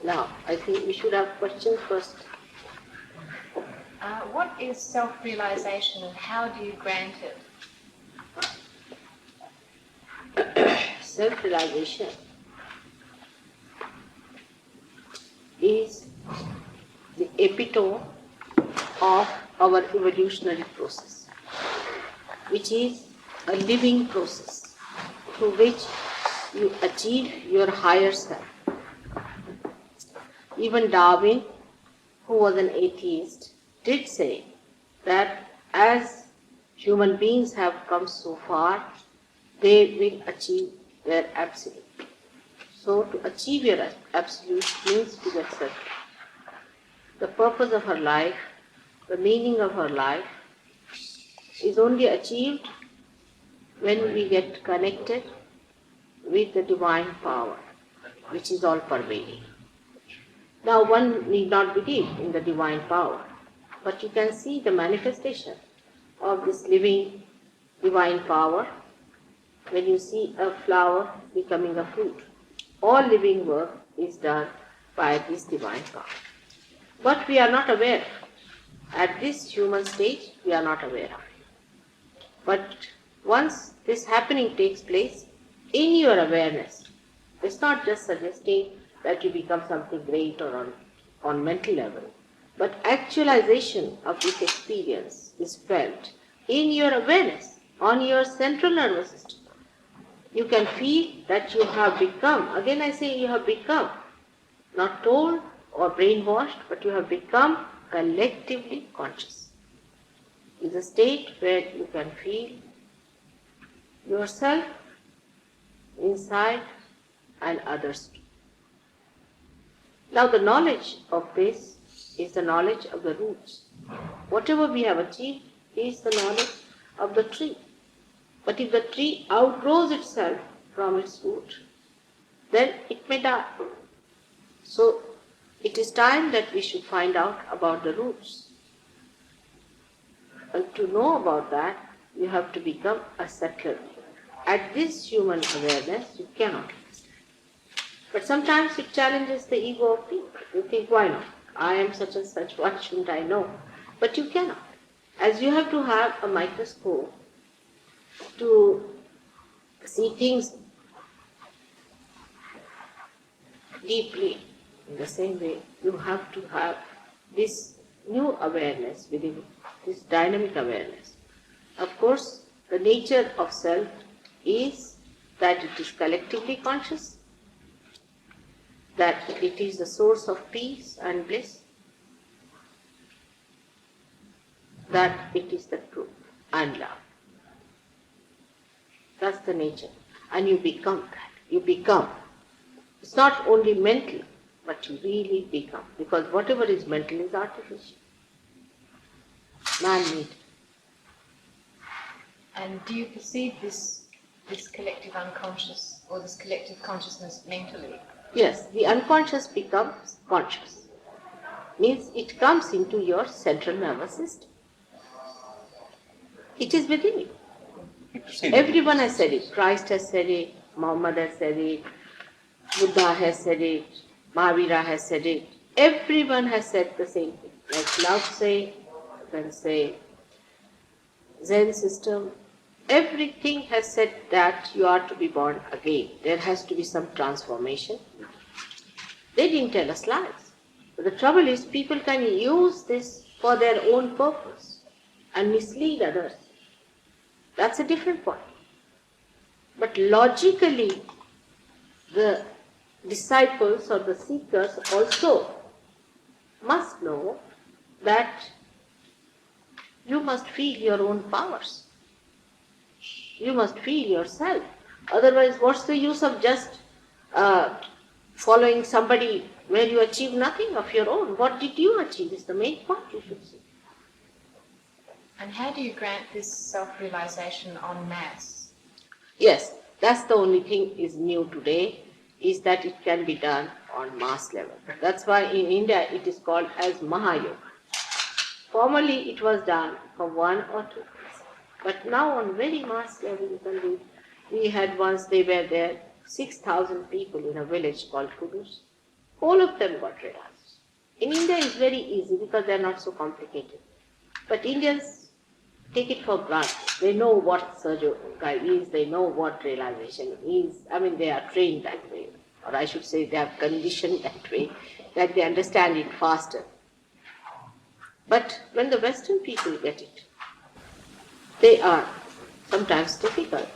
Now, I think we should have questions first. What is self-realization and how do you grant it? Self-realization is the epitome of our evolutionary process, which is a living process through which you achieve your higher self. Even Darwin, who was an atheist, did say that as human beings have come so far, they will achieve their absolute. So to achieve your absolute means to get certain. The purpose of her life, the meaning of her life, is only achieved when we get connected with the divine power, which is all pervading. Now one need not believe in the divine power, but you can see the manifestation of this living divine power when you see a flower becoming a fruit. All living work is done by this divine power. But we are not aware. At this human stage, we are not aware of it. But once this happening takes place, in your awareness, it's not just suggesting that you become something great or on mental level, but actualization of this experience is felt in your awareness, on your central nervous system. You can feel that you have become, again I say you have become, not told or brainwashed, but you have become collectively conscious. It's a state where you can feel yourself inside and others too. Now the knowledge of this is the knowledge of the roots. Whatever we have achieved is the knowledge of the tree. But if the tree outgrows itself from its root, then it may die. So it is time that we should find out about the roots. And to know about that, you have to become a settler. At this human awareness, you cannot. But sometimes it challenges the ego of people. You think, why not? I am such and such, what shouldn't I know? But you cannot. As you have to have a microscope to see things deeply, in the same way, you have to have this new awareness within you, this dynamic awareness. Of course, the nature of self is that it is collectively conscious, that it is the source of peace and bliss, that it is the truth and love. That's the nature. And you become that. You become. It's not only mental, but you really become. Because whatever is mental is artificial, man-made. And do you perceive this collective unconscious or this collective consciousness mentally? Yes, the unconscious becomes conscious. Means it comes into your central nervous system. It is within you. Everyone has said it. Christ has said it, Muhammad has said it, Buddha has said it, Mahavira has said it. Everyone has said the same thing. Like Lao Tse, you can say Zen system, everything has said that you are to be born again. There has to be some transformation. They didn't tell us lies. But the trouble is, people can use this for their own purpose and mislead others. That's a different point. But logically, the disciples or the seekers also must know that you must feel your own powers. You must feel yourself. Otherwise, what's the use of just following somebody where you achieve nothing of your own? What did you achieve is the main point you should see. And how do you grant this self-realization en masse? Yes, that's the only thing is new today, is that it can be done on mass level. That's why in India it is called as Mahayoga. Formerly it was done for 1 or 2 days. But now on very mass level you can do it. We had once, they were there, 6,000 people in a village called Kudus. Whole of them got realized. In India it's very easy because they're not so complicated. But Indians take it for granted. They know what surgery is, they know what realization is. I mean, they are trained that way, or I should say they are conditioned that way, that they understand it faster. But when the Western people get it, they are sometimes difficult,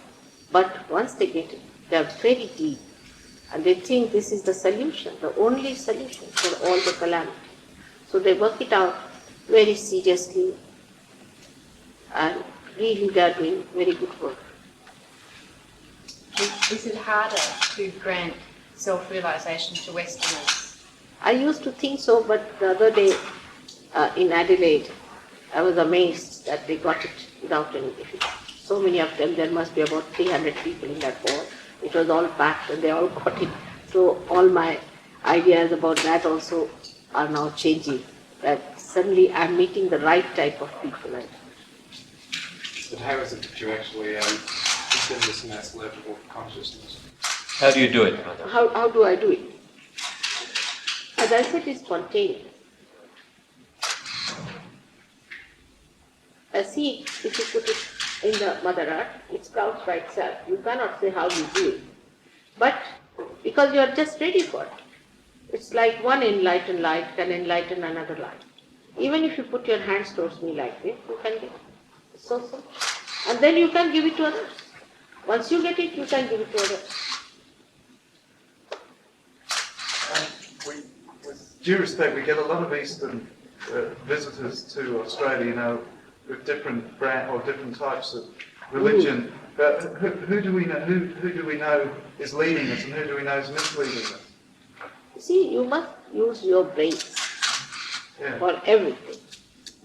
but once they get it, they are very deep, and they think this is the solution, the only solution for all the calamity. So they work it out very seriously, and really they are doing very good work. Is it harder to grant self-realization to Westerners? I used to think so, but the other day in Adelaide, I was amazed that they got it without any difficulty. So many of them, there must be about 300 people in that hall. It was all packed and they all got it. So all my ideas about that also are now changing. That suddenly I'm meeting the right type of people. But how is it that you actually ascend this next level of consciousness? How do you do it, Mother? How do I do it? As I said, it's spontaneous. A seed, if you put it in the Mother Earth, it sprouts by itself. You cannot say how you do it. But because you are just ready for it. It's like one enlightened light can enlighten another light. Even if you put your hands towards me like this, you can get it. It's so simple. And then you can give it to others. Once you get it, you can give it to others. With due respect, we get a lot of Eastern visitors to Australia, with different brand or different types of religion. But who do we know? Who do we know is leading us, and who do we know is misleading us? See, you must use your brains Yeah. for everything.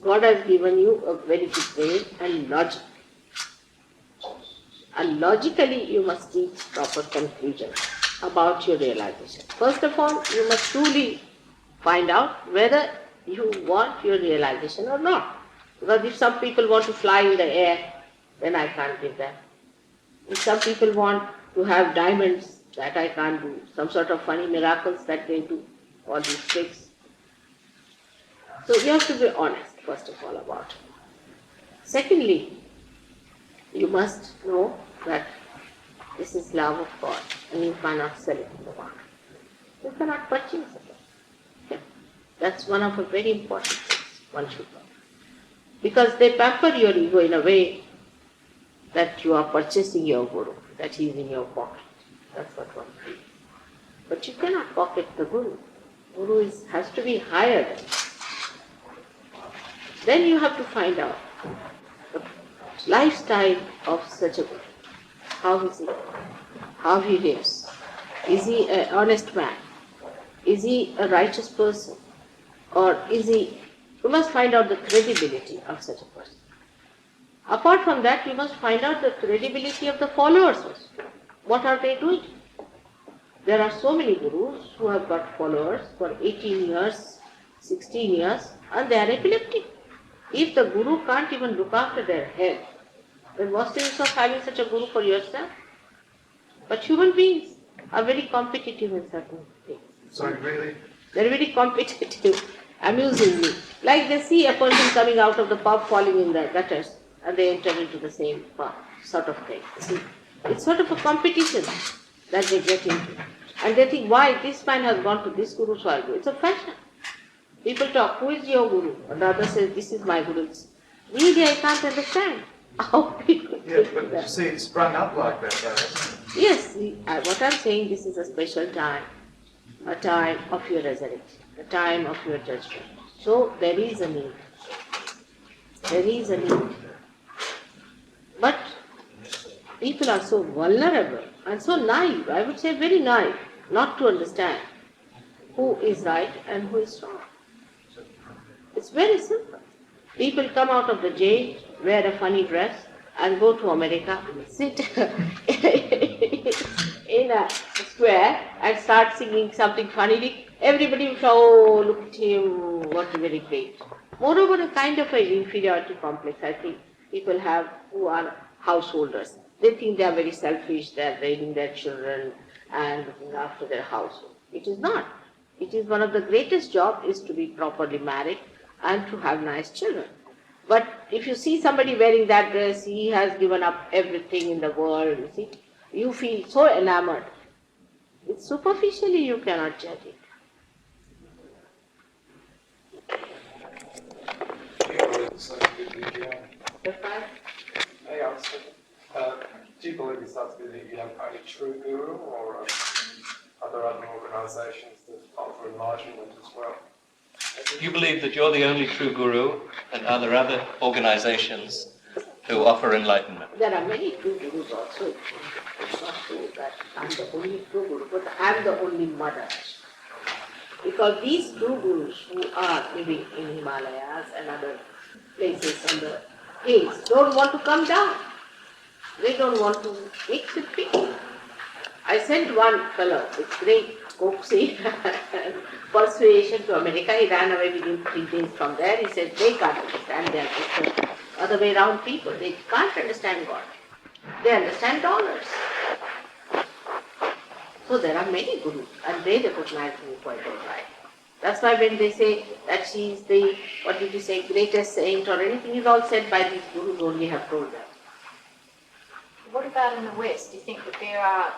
God has given you a very good brain and logic. And logically, you must reach proper conclusions about your realization. First of all, you must truly find out whether you want your realization or not. Because if some people want to fly in the air, then I can't give them. If some people want to have diamonds, that I can't do. Some sort of funny miracles that they do, all these tricks. So you have to be honest, first of all, about it. Secondly, you must know that this is love of God, and you cannot sell it in the market. You cannot purchase it. Okay? That's one of the very important things one should know. Because they pamper your ego in a way that you are purchasing your guru, that he is in your pocket. That's what one feels. But you cannot pocket the guru. Guru has to be higher than you. Then you have to find out the lifestyle of such a guru. How is he? How he lives? Is he an honest man? Is he a righteous person? Or is he... You must find out the credibility of such a person. Apart from that, you must find out the credibility of the followers also. What are they doing? There are so many gurus who have got followers for 18 years, 16 years, and they are epileptic. If the guru can't even look after their health, then what's the use of having such a guru for yourself? But human beings are very competitive in certain things. Sorry, really? They're very competitive, amusingly. Like they see a person coming out of the pub falling in the gutters, and they enter into the same pub, sort of thing. See, it's sort of a competition that they get into. And they think, why this man has gone to this guru, so I'll go. It's a fashion. People talk, who is your guru? And the other says, this is my guru. Really, I can't understand how people Yeah, think but that. you see, it sprung up like that, though, hasn't it? Yes, what I'm saying, this is a special time, a time of your resurrection, a time of your judgment. So there is a need. There is a need. But people are so vulnerable and so naive, I would say very naive, not to understand who is right and who is wrong. It's very simple. People come out of the jail, wear a funny dress, and go to America, sit in a square and start singing something funny. Everybody will say, oh, look at him, what very great. Moreover, a kind of an inferiority complex, I think, people have who are householders. They think they are very selfish, they are raising their children and looking after their household. It is not. It is one of the greatest jobs is to be properly married and to have nice children. But if you see somebody wearing that dress, he has given up everything in the world, you see. You feel so enamored. It's superficially you cannot judge it. Do you believe it's something to do with you? That's right. Hey, I was thinking, do you believe it's something that you have only true guru, or are there other organisations that offer enlightenment as well? You believe that you're the only true guru, and are there other organizations who offer enlightenment? There are many true gurus also. It's not true that I'm the only true guru, but I'm the only mother. Because these true gurus who are living in Himalayas and other places on the hills don't want to come down. They don't want to mix with people. I sent one fellow with great coaxing persuasion to America. He ran away within 3 days from there. He said they can't understand. They are just the other way around people. They can't understand God. They understand dollars. So there are many gurus and they recognize me quite all right. That's why when they say that she is the, what did you say, greatest saint or anything is all said by these gurus only have told them. What about in the West? Do you think that there are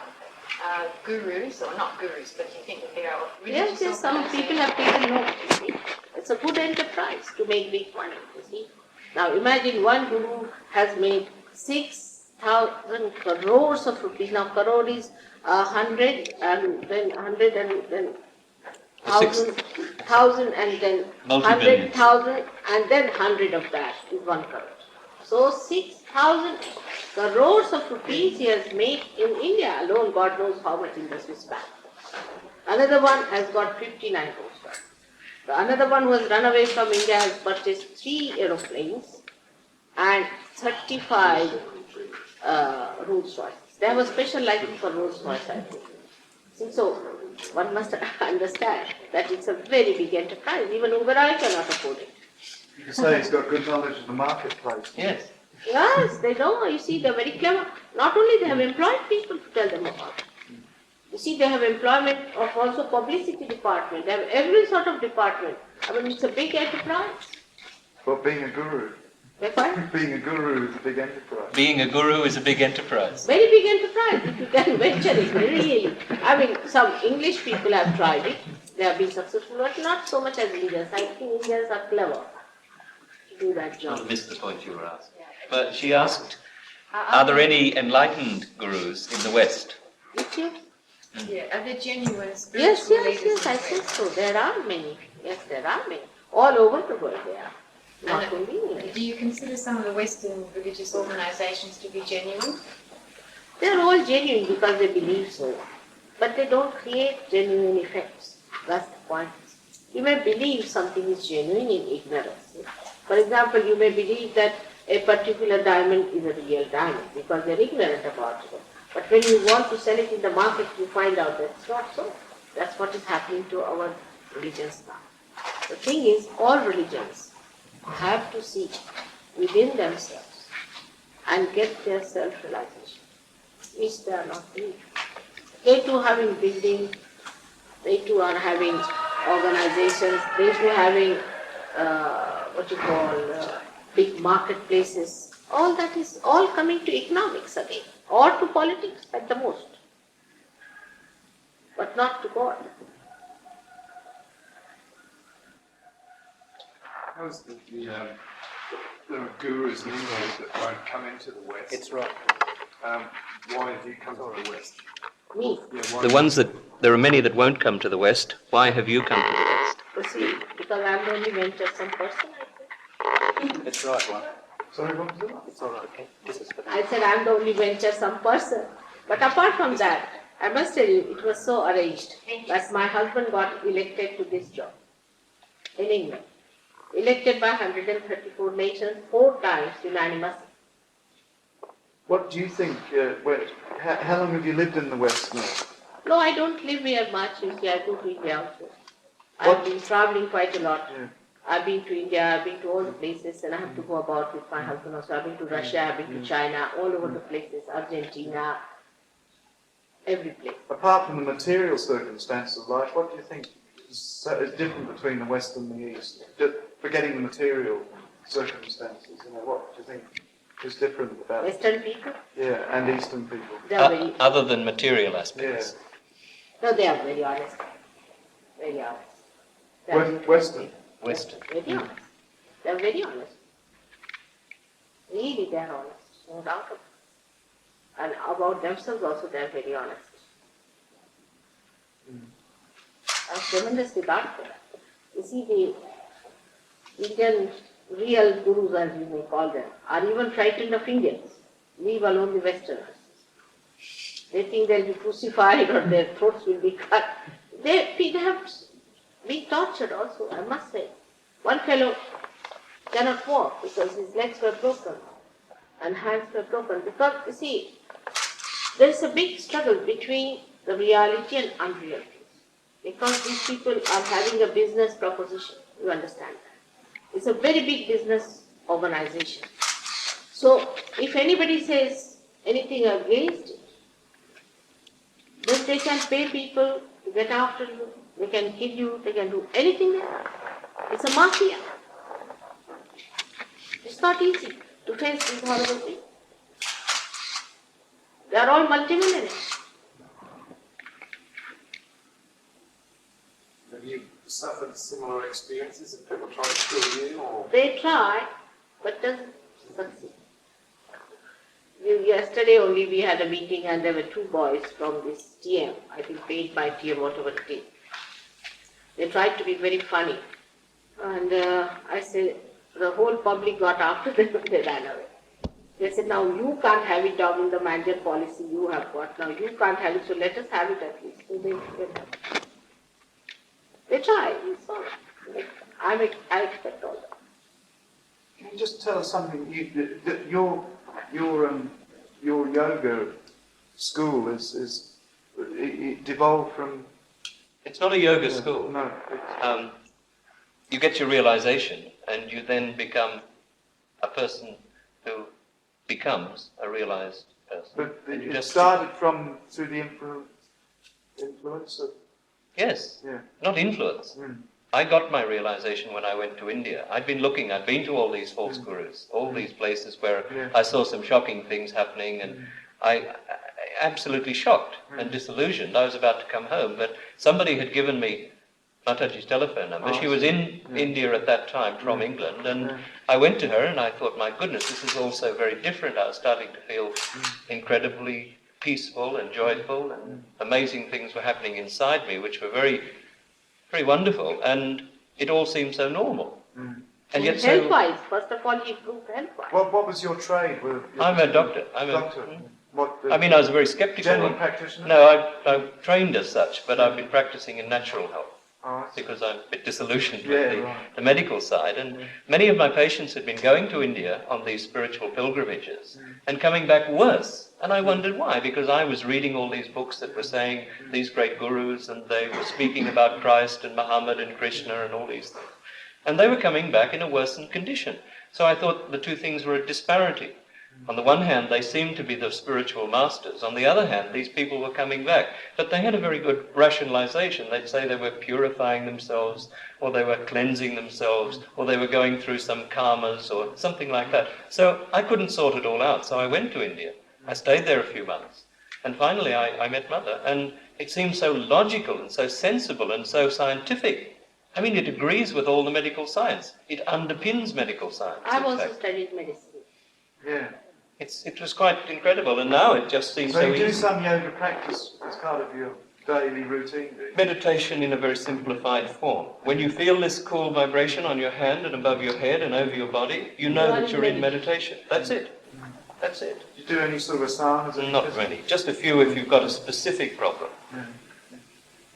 gurus, or not gurus, but do you think that there are religious Yes, some people have taken note, you see. It's a good enterprise to make big money, you see. Now imagine one guru has made 6,000 crores of rupees. Now crore is 100 and then 100 and then 1,000 and then Multi-billions. 100,000 and then 100 of that is 1 crore. So 6,000 crores of rupees he has made in India alone. God knows how much in the Swiss bank. Another one has got 59 crores. Another one who has run away from India has purchased 3 aeroplanes and 35 Rolls Royces. They have a special license for Rolls Royce, I think. So one must understand that it's a very big enterprise. Even Uberai cannot afford it. You say he's got good knowledge of the marketplace. Yes. Yes, they know. You see, they're very clever. Not only they have employed people to tell them about it. You see, they have employment of also publicity department. They have every sort of department. I mean, it's a big enterprise. But being a guru, That's right. being a guru is a big enterprise. Being a guru is a big enterprise. Very big enterprise. If you can venture it, really. I mean, some English people have tried it. They have been successful, but not so much as Indians. I think Indians are clever to do that I job. missed the point you were asking. But she asked, are there any enlightened gurus in the West? Did you? Yeah, are there genuine Yes, spiritual yes, leaders yes, in I the said West? so. There are many. Yes, there are many. All over the world there are. Not And only in India. do you consider some of the Western religious organisations to be genuine? They're all genuine because they believe so. But they don't create genuine effects. That's the point. You may believe something is genuine in ignorance. For example, you may believe that a particular diamond is a real diamond because they're ignorant about it. But when you want to sell it in the market, you find out that it's not so. That's what is happening to our religions now. The thing is, all religions have to seek within themselves and get their self-realization, which they are not doing. They too having buildings, they too are having organizations, they too having big marketplaces. All that is all coming to economics again, or to politics at the most, but not to God. How is the gurus in England that won't come into the West? It's right. Why do you come to the West? Me, Yeah, why The ones that, there are many that won't come to the West. Why have you come to the West? you see, because I'm the only venturesome person, I think. It's right one. Sorry, what was it? It's all right. Okay. This is for I said I'm the only venturesome person. But apart from that, I must tell you, it was so arranged that my husband got elected to this job in England. Elected by 134 nations, 4 times unanimous. What do you think, how long have you lived in the West now? No, I don't live here much. You see, I go to India also. I've been traveling quite a lot. Yeah. I've been to India, I've been to all the places, and I have to go about with my husband also. I've been to Russia, I've been to China, all over the places, Argentina, every place. Apart from the material circumstances of life, what do you think is different between the West and the East? Just forgetting the material circumstances, what do you think is different about Western people, and Eastern people? they are very, Other than material aspects. no, they are very honest. Very honest. They are beautiful Western. people. Western. Very honest. They are very honest. Really, they are honest. No doubt about it. And about themselves also, they are very honest. I'm tremendously glad for that. You see, the Indian real gurus, as you may call them, are even frightened of Indians, leave alone the Westerners. They think they'll be crucified or their throats will be cut. They have been tortured also, I must say. One fellow cannot walk because his legs were broken and hands were broken. Because, you see, there is a big struggle between the reality and unreality. Because these people are having a business proposition, you understand that. It's a very big business organization. So, if anybody says anything against it, then they can pay people to get after you, they can kill you, they can do anything there. It's a mafia. It's not easy to face these horrible things. They are all multimillionaires. Have you suffered similar experiences of people trying to kill you, or? They try, but doesn't succeed. Yesterday only we had a meeting and there were two boys from this TM, I think paid by TM, whatever it is. They tried to be very funny. And I said, the whole public got after them and they ran away. They said, now you can't have it down in the manager policy you have got. Now you can't have it, so let us have it at least. So they try. It's all right. I expect all that. Can you just tell us something? Your yoga school it devolved from. It's not a yoga school. No. You get your realization, and you then become a person who becomes a realized person. But And you it just- started through the influence of. Yes, Yeah. not influence. Mm. I got my realization when I went to India. I'd been to all these false gurus, all these places where Yeah. I saw some shocking things happening, and I absolutely shocked and disillusioned. I was about to come home, but somebody had given me Mataji's telephone number. She was in India at that time from England, and I went to her and I thought, my goodness, this is all so very different. I was starting to feel incredibly peaceful and joyful, and amazing things were happening inside me, which were very, very wonderful, and it all seemed so normal. And yet so... Health-wise, first of all, he proved health-wise. What was your trade? I'm a doctor. Doctor. I mean, I was very skeptical. General practitioner? No, I'm trained as such, but I've been practicing in natural health. Oh, I see. Because I'm a bit disillusioned Yeah, with right. the medical side. And many of my patients had been going to India on these spiritual pilgrimages and coming back worse. And I wondered why, because I was reading all these books that were saying these great gurus, and they were speaking about Christ and Muhammad and Krishna and all these things. And they were coming back in a worsened condition. So I thought the two things were a disparity. On the one hand, they seemed to be the spiritual masters. On the other hand, these people were coming back. But they had a very good rationalization. They'd say they were purifying themselves, or they were cleansing themselves, or they were going through some karmas, or something like that. So I couldn't sort it all out. So I went to India. I stayed there a few months. And finally, I met Mother. And it seemed so logical and so sensible and so scientific. I mean, it agrees with all the medical science. It underpins medical science. I've in also fact. studied medicine. Yeah. It was quite incredible, and now it just seems So so you do easy. some yoga practice as part of your daily routine, do you? Meditation in a very simplified form. When you feel this cool vibration on your hand and above your head and over your body, you know that you're in meditation. That's it. That's it. Do you do any sort of asanas? Not really. Just a few if you've got a specific problem.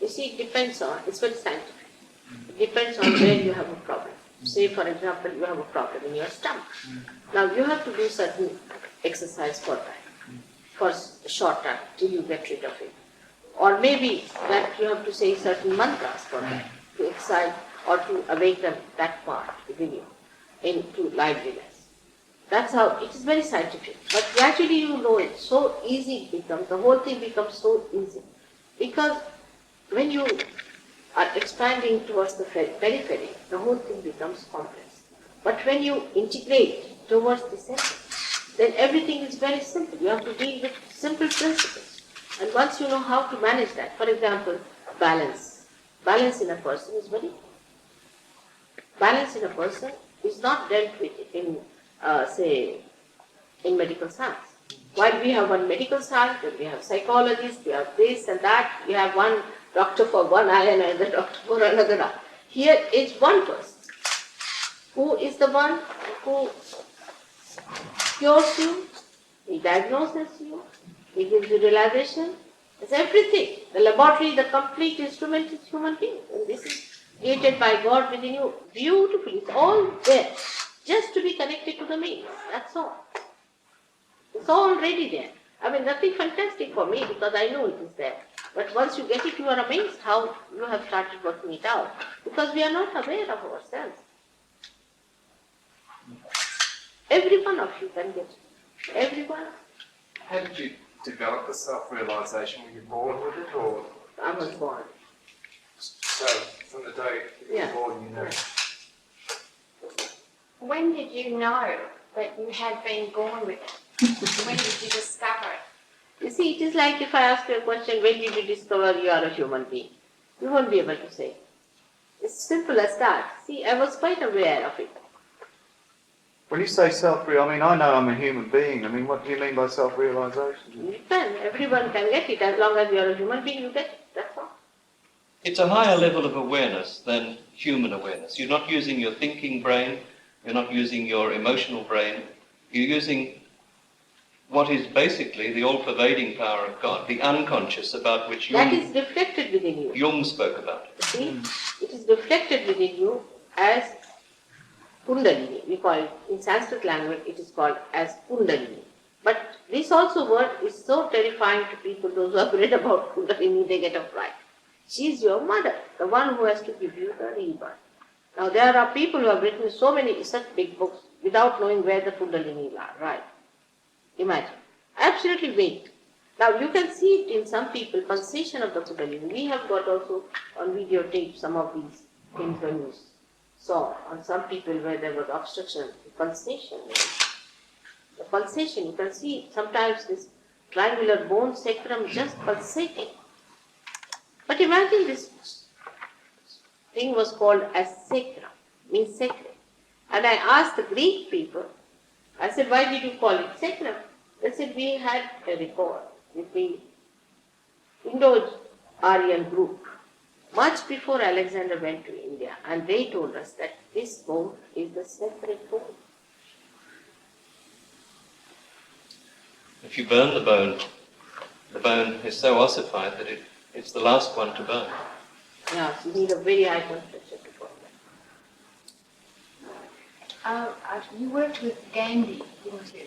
You see, it depends on, it's very scientific. It depends on where you have a problem. Say, for example, you have a problem in your stomach. Now, you have to do certain exercise for that, for a short time, till you get rid of it. Or maybe that you have to say certain mantras for that, to excite or to awaken that part within you into liveliness. That's how, it is very scientific. But gradually you know it, so easy it becomes, the whole thing becomes so easy. Because when you are expanding towards the periphery, the whole thing becomes complex. But when you integrate towards the center, then everything is very simple. You have to deal with simple principles. And once you know how to manage that, for example, balance. Balance in a person is very, balance in a person is not dealt with in, say, in medical science. While we have one medical science, then we have psychologists, we have this and that, we have one doctor for one eye and another doctor for another eye. Here is one person who is the one who cures you, he diagnoses you, he gives you realization, it's everything. The laboratory, the complete instrument is human being. And this is created by God within you beautifully. It's all there. Just to be connected to the means. That's all. It's already there. I mean, nothing fantastic for me because I know it is there. But once you get it, you are amazed how you have started working it out. Because we are not aware of ourselves. Every one of you can get it. Every one. How did you develop the self-realization? Were you born with it, or I was born. so from the day you Yeah. were born, you know? When did you know that you had been born with it? When did you discover it? You see, it is like if I ask you a question, when did you discover you are a human being? You won't be able to say. It's simple as that. See, I was quite aware of it. When you say self-real, I mean, I know I'm a human being. I mean, what do you mean by self-realization? You can, everyone can get it. As long as you are a human being, you get it. That's all. It's a higher level of awareness than human awareness. You're not using your thinking brain, you're not using your emotional brain, you're using what is basically the all-pervading power of God, the unconscious about which That is reflected within you. Jung spoke about. See, it is reflected within you as Kundalini. We call it, in Sanskrit language, it is called as Kundalini. But this also word is so terrifying to people, those who have read about Kundalini, they get a fright. She is your mother, the one who has to give you the rebirth. Now there are people who have written so many such big books without knowing where the Kundalini lie, right? Imagine. Absolutely vague. Now you can see it in some people, pulsation of the Kundalini. We have got also on videotape some of these things when you saw on some people where there was obstruction, the pulsation. The pulsation, you can see sometimes this triangular bone sacrum just pulsating. But imagine this thing was called as sacrum, means sacred. And I asked the Greek people, I said, why did you call it sacrum? They said, we had a record with the Indo-Aryan group much before Alexander went to India, and they told us that this bone is the sacred bone. If you burn the bone is so ossified that it's the last one to burn. Yeah, so you need a very high temperature to burn that. You worked with Gandhi, didn't you?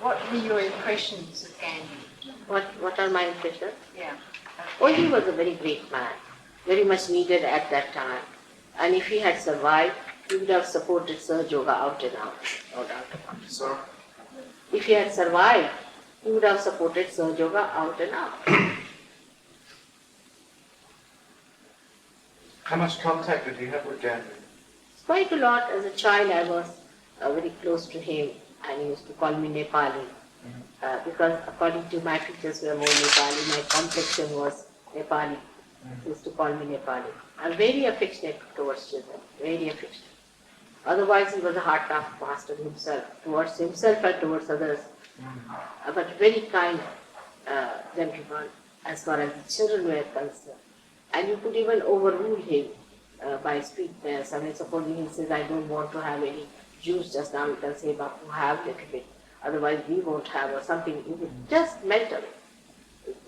What were your impressions of Gandhi? What are my impressions? Yeah. Oh, he was a very great man, very much needed at that time. And if he had survived, he would have supported Sahaj Yoga out and out, no doubt about it. So, If he had survived, he would have supported Sahaj Yoga out and out. How much contact did you have with Gandhi? Quite a lot. As a child, I was very close to him, and he used to call me Nepali. Because according to my pictures were more Nepali, my complexion was Nepali. He used to call me Nepali. I'm very affectionate towards children, very affectionate. Otherwise, he was a hard taskmaster himself, towards himself and towards others. But very kind gentleman as far as the children were concerned. And you could even overrule him by sweetness. I mean, supposing he says, I don't want to have any juice just now, you can say, Bapu, have a little bit. Otherwise, we won't have, or something. You would just melt away.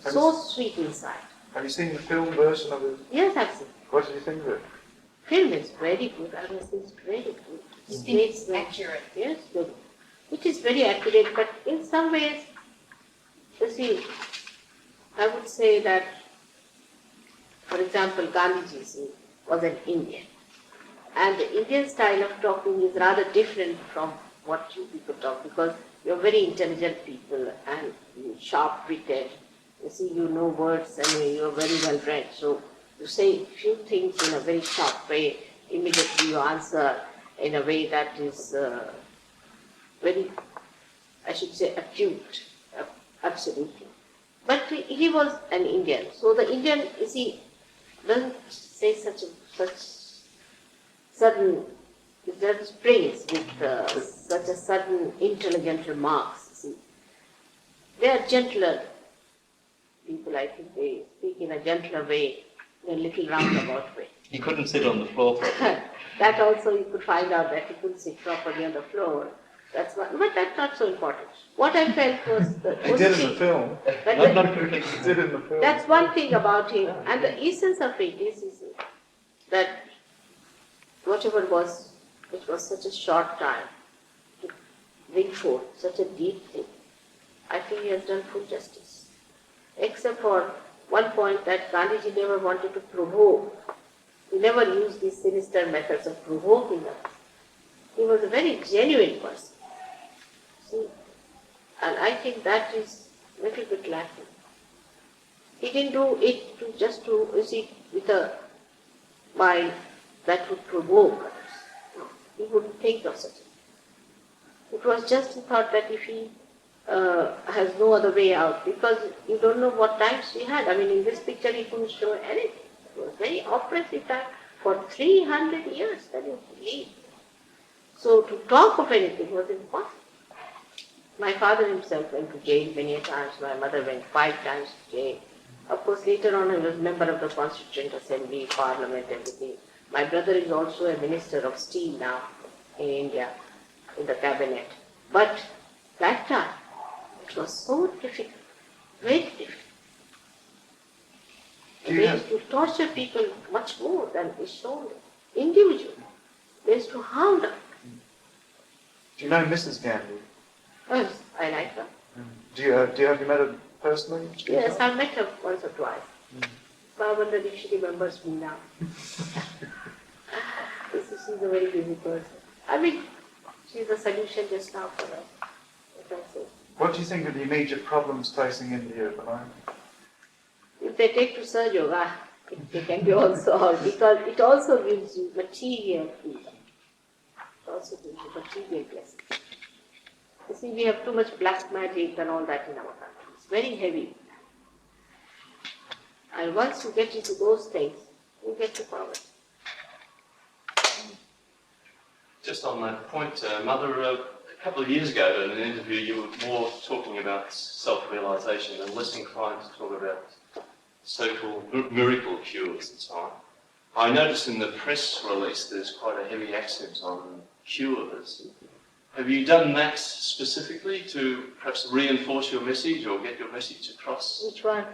So sweet inside. Have you seen the film version of it? Yes, I've seen. What did you think of it? Film is very good. I must say it's very good. You It think makes it's the- accurate? Yes, good. It is very accurate, but in some ways, you see, I would say that, for example, Gandhiji was an Indian. And the Indian style of talking is rather different from what you people talk, because you're very intelligent people and sharp-witted. You see, you know words and you're very well read. So You say few things in a very sharp way, immediately you answer in a way that is very, I should say, acute, absolutely. But he was an Indian, so the Indian, you see, doesn't say such sudden, it doesn't springs with such a sudden intelligent remarks. You see, they are gentler people. I think they speak in a gentler way, in a little roundabout way. He couldn't sit on the floor properly. That also you could find out that he couldn't sit properly on the floor. That's one, but that's not so important. What I felt was the He did in the film. Not completely. He did in the film. that's one thing about him, and the essence of it is that whatever was, it was such a short time to bring forth such a deep thing. I think he has done full justice, except for one point that Gandhiji never wanted to provoke. He never used these sinister methods of provoking others. He was a very genuine person. See? And I think that is a little bit lacking. He didn't do it just to, you see, with a mind that would provoke others. No, he wouldn't think of such a thing. It was just he thought that if he has no other way out, because you don't know what times he had. I mean, in this picture he couldn't show anything. It was very oppressive time for 300 years that he lived. So to talk of anything was impossible. My father himself went to jail many times. My mother went 5 times to jail. Of course, later on I was member of the Constituent Assembly, Parliament, everything. My brother is also a Minister of Steel now in India, in the cabinet. But that time, it was so difficult, very difficult. They used to torture people much more than is shown individually. They used to harm them. Do you know Mrs. Gandhi? Yes, I like her. Do you have you met her personally? Yes, I met her once or twice. So I wonder if she remembers me now. She's a very busy person. I mean, she's a solution just now for us, as I say. What do you think are the immediate problems facing India at the moment? If they take to Surge Yoga, they can be all solved, because it also gives you material freedom. It also gives you material blessings. You see, we have too much black magic and all that in our country. It's very heavy. And once you get into those things, you get to power. Just on that point, Mother, a couple of years ago in an interview you were more talking about self-realization and less inclined to talk about so-called miracle cures and so on. I noticed in the press release there's quite a heavy accent on cures. Have you done that specifically to perhaps reinforce your message or get your message across? Which one?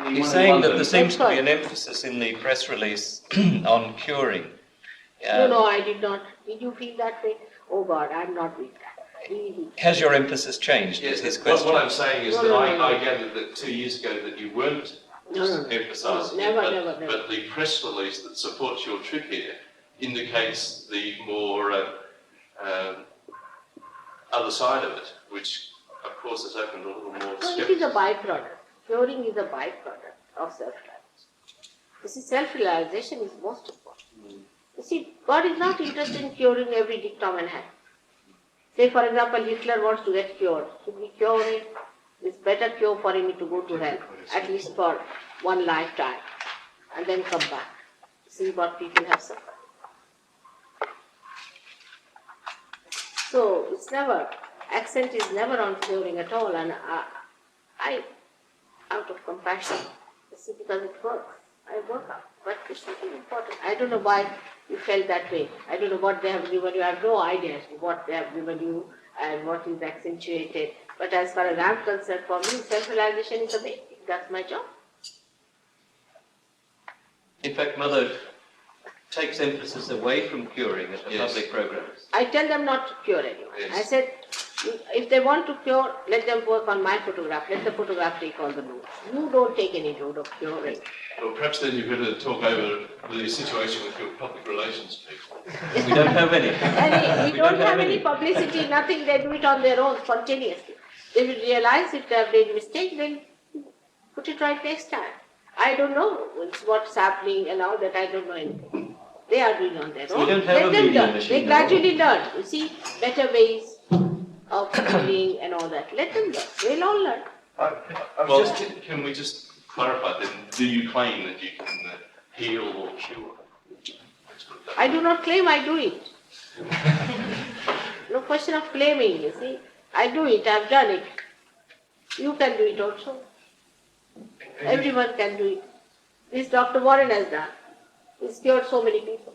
He's saying that there seems to be an emphasis in the press release on curing. No, I did not. Did you feel that way? Oh God, I'm not with that. Really. Has your emphasis changed? Yes, is his question. what I'm saying is No, that no, I no. gathered that 2 years ago that you weren't No. emphasising Never, it, never. but the press release that supports your trip here indicates the more other side of it, which of course has opened a little more So it scepticism. is a byproduct. Curing is a byproduct of self-realization. You see, self-realization is most important. You see, God is not interested in curing every Dick, Tom and Harry. Say, for example, Hitler wants to get cured. Should we cure him? It's better cure for him to go to hell, at least for one lifetime, and then come back. See what people have suffered. So, it's never, accent is never on curing at all, and I out of compassion, you see, because it works. I work out, but it's really important. I don't know why you felt that way. I don't know what they have given you. I have no idea as to what they have given you and what is accentuated. But as far as I'm concerned, for me, self-realization is a big thing. That's my job. In fact, Mother takes emphasis away from curing at the Yes. public programs. I tell them not to cure anyone. Yes. I said, if they want to cure, let them work on my photograph. Let the photograph take all the load. You don't take any load of curing. Well, perhaps then you better talk over the situation with your public relations people. We don't have any. We don't have any publicity, nothing. They do it on their own, spontaneously. They will realize if they have made a mistake, then put it right next time. I don't know what's happening and all that. I don't know anything. They are doing on their So own. we don't have Let a them media learn. machine They at all. gradually learn. You see, better ways of healing and all that. Let them learn. They'll all learn. Well, can we just clarify then, do you claim that you can heal or cure? I do not claim I do it. No question of claiming, you see. I do it, I've done it. You can do it also. Everyone can do it. This Dr. Warren has done. He's cured so many people.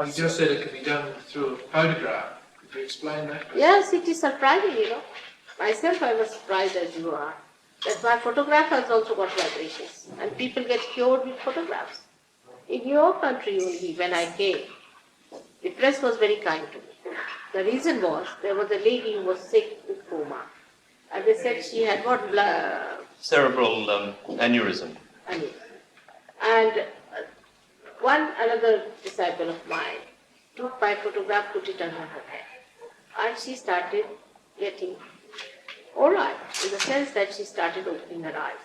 You just said it could be done through a photograph. Could you explain that? Yes, it is surprising, you know. Myself, I was surprised as you are. That my photograph has also got vibrations. And people get cured with photographs. In your country only, when I came, the press was very kind to me. The reason was, there was a lady who was sick with coma. And they said she had got blood. Cerebral aneurysm. And another disciple of mine took my photograph, put it under her head. And she started getting all right, in the sense that she started opening her eyes.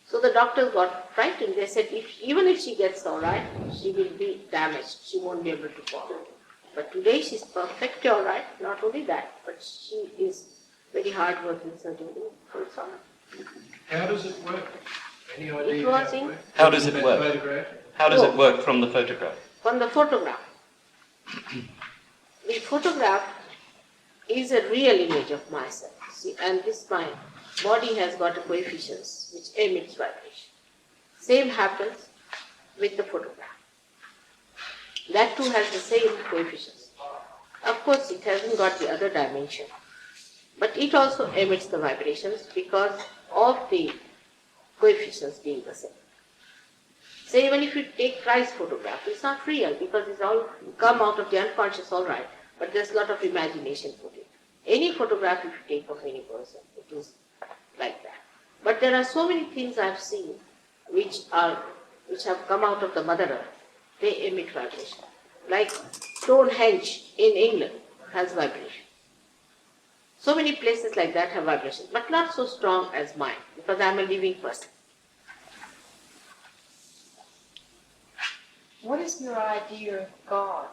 So the doctors got frightened. They said, even if she gets all right, she will be damaged. She won't be able to walk. But today she's perfectly all right. Not only that, but she is very hard-working surgeon. So it's all right. How does it work? Any idea It how was it in- works? How does it That work? photograph? How does it work from the photograph? From the photograph. The photograph is a real image of myself. See, and this my body has got a coefficients which emits vibration. Same happens with the photograph. That too has the same coefficients. Of course, it hasn't got the other dimension, but it also emits the vibrations because of the coefficients being the same. So even if you take Christ's photograph, it's not real because it's all come out of the unconscious, all right, but there's a lot of imagination put in. Any photograph if you take of any person, it is like that. But there are so many things I've seen which have come out of the Mother Earth. They emit vibration. Like Stonehenge in England has vibration. So many places like that have vibration, but not so strong as mine because I'm a living person. What is your idea of God?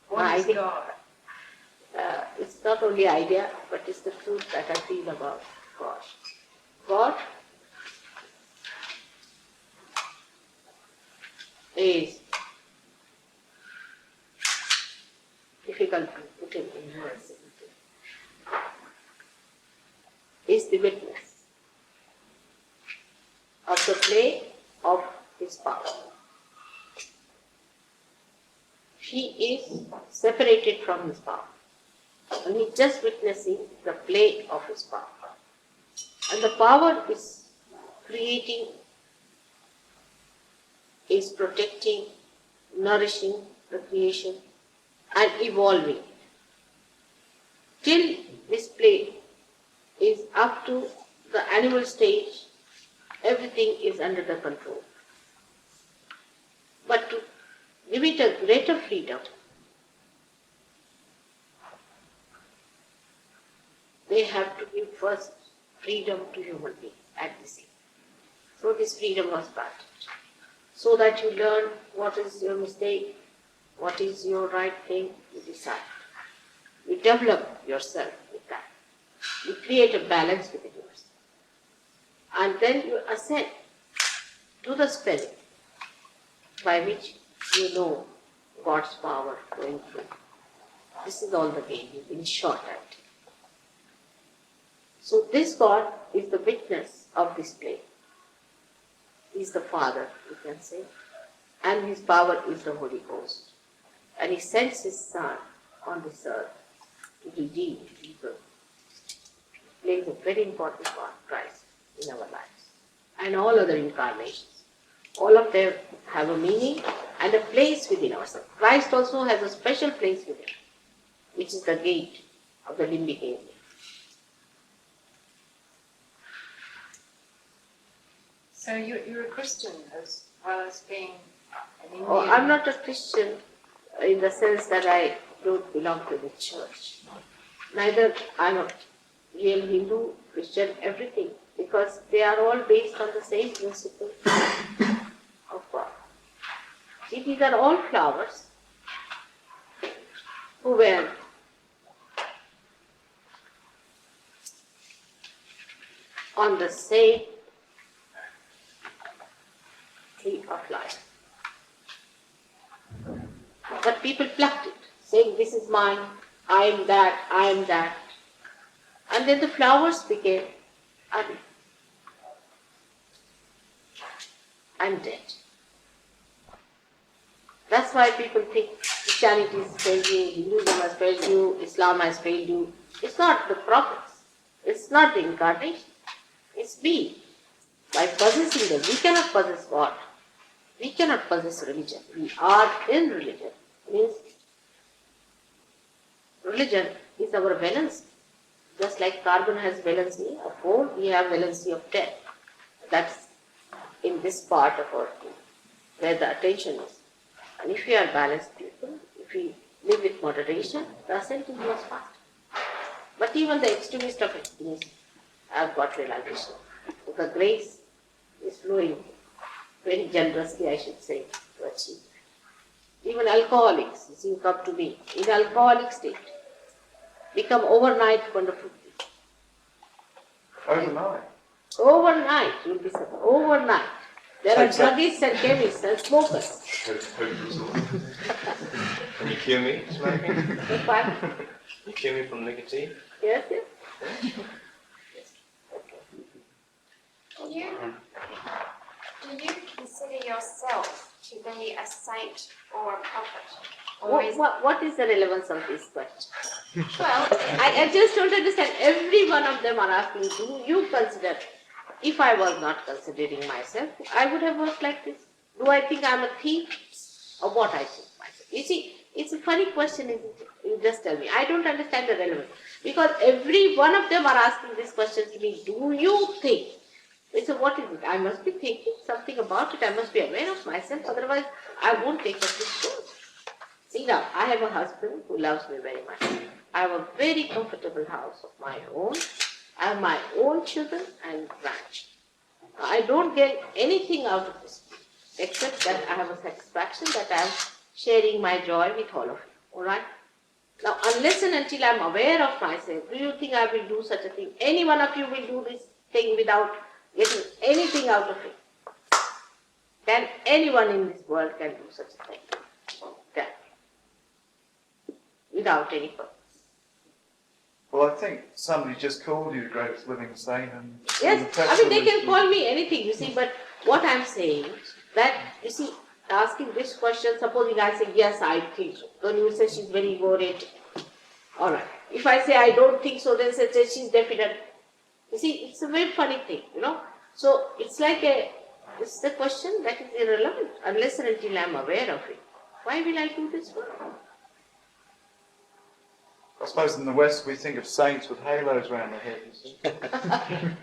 What My is idea- God? It's not only idea, but it's the truth that I feel about God. God is difficult to put in words. Is the witness of the play of his power. He is separated from his power. And he's just witnessing the play of his power. And the power is creating, is protecting, nourishing the creation and evolving. Till this play is up to the animal stage, everything is under the control. But to give it a greater freedom, they have to give first freedom to human beings at the same. So this freedom was granted. So that you learn what is your mistake, what is your right thing, you decide. You develop yourself with that. You create a balance within yourself. And then you ascend to the spirit by which you know God's power going through. This is all the game, in short, I think. So this God is the witness of this play. He is the Father, you can say, and his power is the Holy Ghost. And he sends his Son on this earth to redeem people. He plays a very important part, Christ, in our lives. And all other incarnations. All of them have a meaning and a place within ourselves. Christ also has a special place within, which is the gate of the limbic area. So you're a Christian as well as being an Indian? Oh, I'm not a Christian in the sense that I don't belong to the church. Neither I'm a real Hindu, Christian, everything because they are all based on the same principle of God. See, these are all flowers who were on the same tree of life. But people plucked it, saying, this is mine, I am that, I am that. And then the flowers became ugly and dead. That's why people think Christianity has failed you, Hinduism has failed you, Islam has failed you. It's not the prophets. It's not the incarnation. It's we. By possessing them, we cannot possess God. We cannot possess religion. We are in religion. Means religion is our valency. Just like carbon has valency of 4, we have valency of 10. That's in this part of our thing, where the attention is. And if we are balanced people, if we live with moderation, the ascent is much faster. But even the extremist of extremists have got realization. The grace is flowing very generously, I should say, to achieve. Even alcoholics, you see, come to me, in alcoholic state, become overnight wonderful people. Overnight. Overnight, you will be surprised. Overnight. There are druggists and chemists and smokers. Can you cure me smoking? That's fine. You cure me from nicotine? Yes, yes. Do you consider yourself to be a saint or a prophet? Or What is the relevance of this question? well, I just don't understand. Every one of them are asking, do you consider? If I was not considering myself, I would have worked like this. Do I think I'm a thief? Or what I think myself? You see, it's a funny question, isn't it? You just tell me. I don't understand the relevance. Because every one of them are asking this question to me, do you think? So what is it? I must be thinking something about it. I must be aware of myself. Otherwise, I won't take up this course. See now, I have a husband who loves me very much. I have a very comfortable house of my own. I have my own children and grandchildren. I don't get anything out of this, except that I have a satisfaction that I am sharing my joy with all of you. Alright? Now, unless and until I am aware of myself, do you think I will do such a thing? Any one of you will do this thing without getting anything out of it? Can anyone in this world can do such a thing? Can. Without any purpose. Well, I think somebody just called you the greatest living saint. And Yes, the I mean they text can call me anything, you see, but what I'm saying, that, you see, asking this question, supposing I say, yes, I think so. Then you say she's very egoistic. Alright. If I say I don't think so, then say she's definite. You see, it's a very funny thing, you know. So it's like it's a question that is irrelevant unless and until I'm aware of it. Why will I do this work? I suppose in the West we think of saints with halos around their head. You see.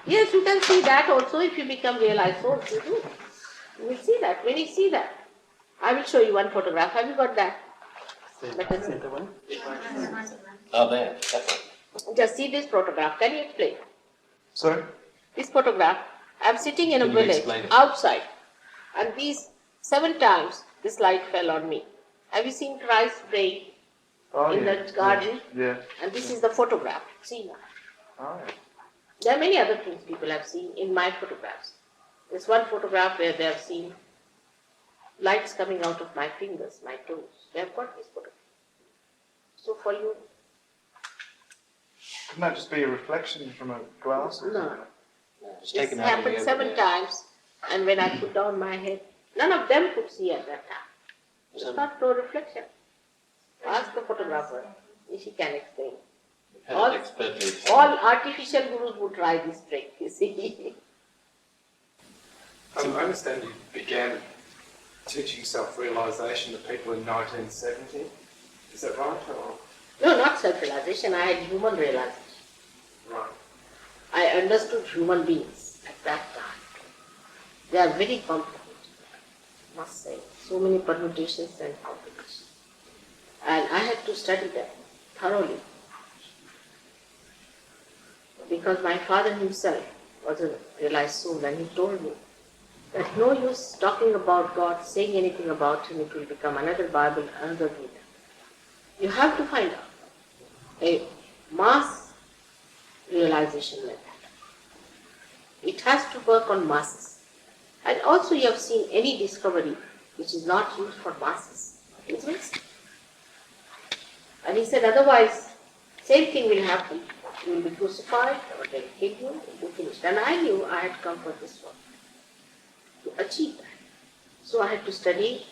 Yes, you can see that also if you become realized souls, you do. You will see that. When you see that, I will show you one photograph. Have you got that? Let us see. Oh, there. That one. Just see this photograph. Can you explain? Sorry? This photograph, I'm sitting in a Can you village explain it? outside, and these 7 times this light fell on me. Have you seen Christ praying Oh, in yeah. the garden? Yeah. And this is the photograph. See now. Oh, yeah. There are many other things people have seen in my photographs. There's one photograph where they have seen lights coming out of my fingers, my toes. They have got this photograph. So for you, Couldn't that just be a reflection from a glass? Or no. something? Just This take him out happened of the 7 over times, and when I put down my head, none of them could see at that time. It's not no reflection. Ask the photographer if she can explain. there. All, Had it expertly. all artificial gurus would try this trick, you see. I understand you began teaching self-realization to people in 1970. Is that right? Or? No, not self-realization, I had human realization. Right. I understood human beings at that time. They are very complicated, I must say. So many permutations and complications. And I had to study them thoroughly. Because my father himself was a realized soul, and he told me that no use talking about God, saying anything about him, it will become another Bible, another Gita. You have to find out a mass realization like that. It has to work on masses. And also you have seen any discovery which is not used for masses is waste. And he said otherwise, same thing will happen. You will be crucified, or they will kill you, it will be finished. And I knew I had come for this work, to achieve that. So I had to study,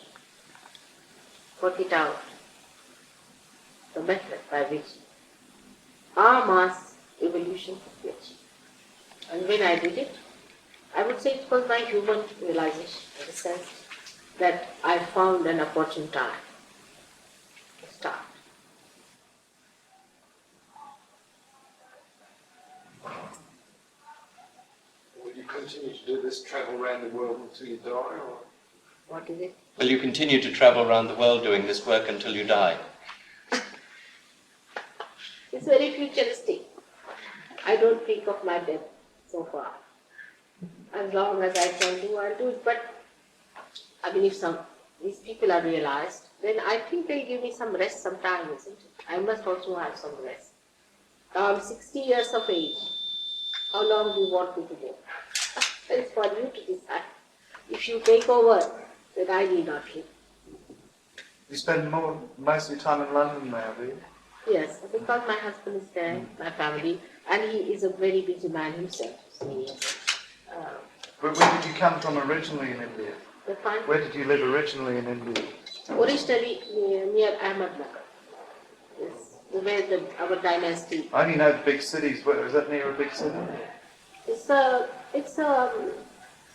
work it out, the method by which our mass evolution could be achieved. And when I did it, I would say it was my human realization, in the sense that I found an opportune time to start. Will you continue to do this, travel around the world until you die, or? What is it? Will you continue to travel around the world doing this work until you die? It's very futuristic. I don't think of my death so far. As long as I can do, I'll do it. But I mean, if these people are realized, then I think they'll give me some rest sometime, isn't it? I must also have some rest. I'm 60 years of age. How long do you want me to live? It's for you to decide. If you take over, then I need not live. You spend most of your time in London now, do you? Yes, because my husband is there, my family, and he is a very busy man himself. So he is, But where did you come from originally in India? the fine. Where did you live originally in India? Originally near Ahmednagar, is where our dynasty. I only know the big cities. Where, is that near a big city? It's a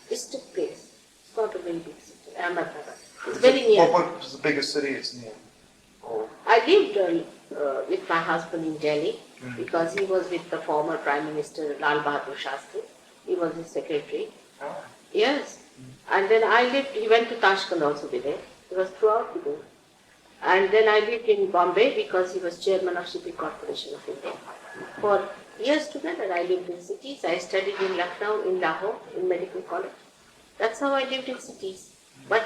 district place. It's not a very big city. Ahmednagar. It's very near. What was the biggest city it's near? Or I lived with my husband in Delhi because he was with the former Prime Minister Lal Bahadur Shastri. He was his secretary. oh. Yes. And then I lived, he went to Tashkent also with it. He was throughout the day. And then I lived in Bombay because he was chairman of Shipping Corporation of India. For years together I lived in cities. I studied in Lucknow, in Lahore, in medical college. That's how I lived in cities. But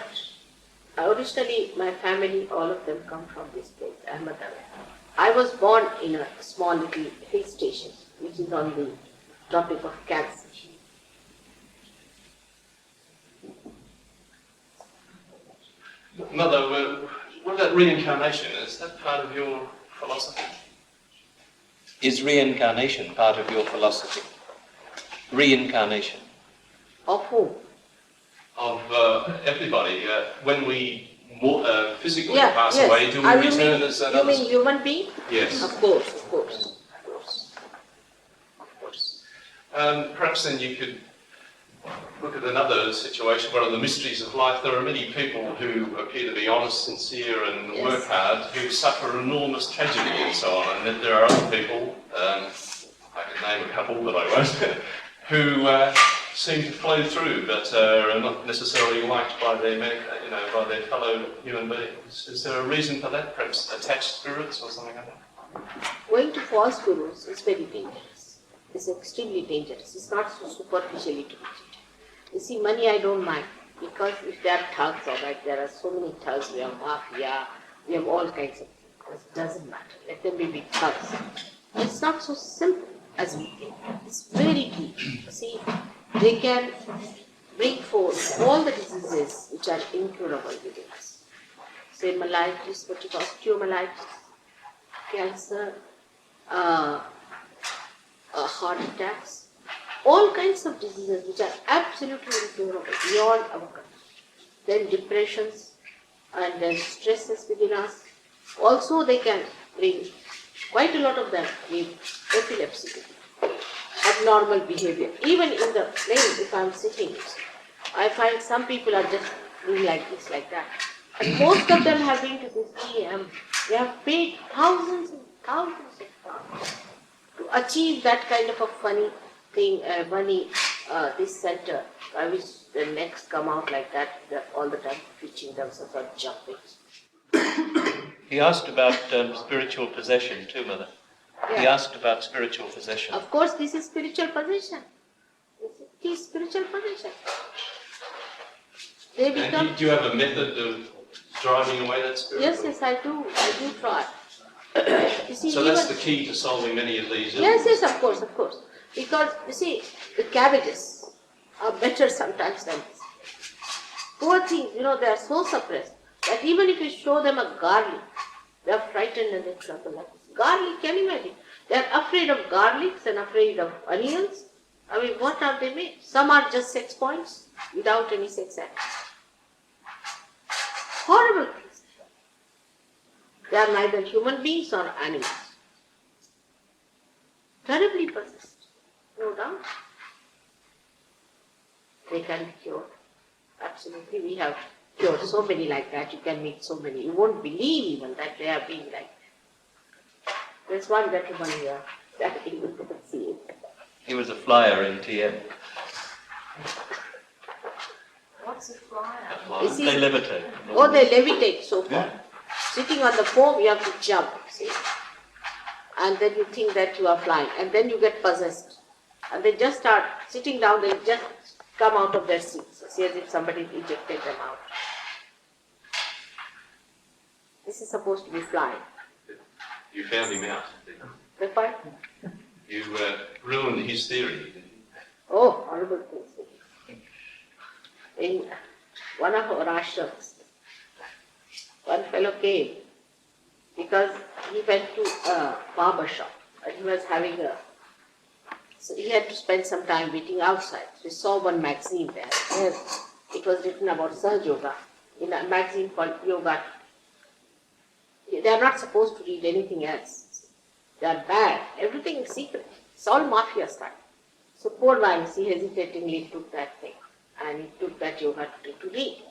originally my family, all of them come from this place, Ahmedabad. I was born in a small little hill station which is on the Tropic of Cancer. Mother, what about reincarnation? Is that part of your philosophy? Is reincarnation part of your philosophy? Reincarnation. Of whom? Of everybody. When we physically Yeah, pass yes. away, do we You return mean, as you another? mean human being? Yes. Of course, of course. Perhaps then you could look at another situation. One of the mysteries of life, there are many people who appear to be honest, sincere and Yes. work hard, who suffer enormous tragedy and so on. And then there are other people, I could name a couple but I won't, who seem to flow through but are not necessarily liked by their, by their fellow human beings. Is there a reason for that? Perhaps attached spirits or something like that? Going to false gurus is very dangerous. It's extremely dangerous. It's not so superficially to be treated. You see, money I don't mind, because if there are thugs, all right, there are so many thugs, we have mafia, we have all kinds of things. It doesn't matter. Let them be big thugs. It's not so simple as we think. It's very deep. See, they can bring forth all the diseases which are incurable within us. Say mellitus, what you call tumoritis, cancer, heart attacks, all kinds of diseases which are absolutely incurable, beyond our control. Then depressions and then stresses within us. Also they can bring, quite a lot of them give epilepsy, abnormal behavior. Even in the plane, if I am sitting, I find some people are just doing like this, like that. And most of them have been to this EM. They have paid thousands and thousands of pounds to achieve that kind of a funny thing, this center, by which the necks come out like that, all the time twitching themselves or jumping. He asked about spiritual possession too, Mother. He Yeah. asked about spiritual possession. Of course, this is spiritual possession. It is spiritual possession. They And become. do you have a method of driving away that spirit? Yes, or- yes, I do try. You see, So that's the even, key to solving many of these yes, illnesses. yes, of course, of course. Because, you see, the cabbages are better sometimes than this. Poor things, they are so suppressed that even if you show them a garlic, they are frightened and they tremble like this. Garlic, can you imagine? They are afraid of garlics and afraid of onions. I mean, what are they made? Some are just sex points without any sex act. Horrible things. They are neither human beings nor animals. Terribly possessed, no doubt. They can be cured. Absolutely, we have cured so many like that. You can meet so many. You won't believe even that they are being like that. There's one gentleman here that you will see it. He was a flyer in TM. What's a flyer? You see, They levitate. oh, they levitate so far. Sitting on the foam, you have to jump, see? And then you think that you are flying, and then you get possessed. And they just start sitting down, they just come out of their seats, see, as if somebody ejected them out. This is supposed to be flying. You found him out. The fine? You ruined his theory. Oh, horrible things. In one of our ashrams, one fellow came because he went to a barber shop and he was having so he had to spend some time waiting outside. So he saw one magazine there where it was written about Sahaj Yoga in a magazine called Yoga. They are not supposed to read anything else. They are bad. Everything is secret. It's all mafia style. So poor man, he hesitatingly took that thing and he took that yoga to read.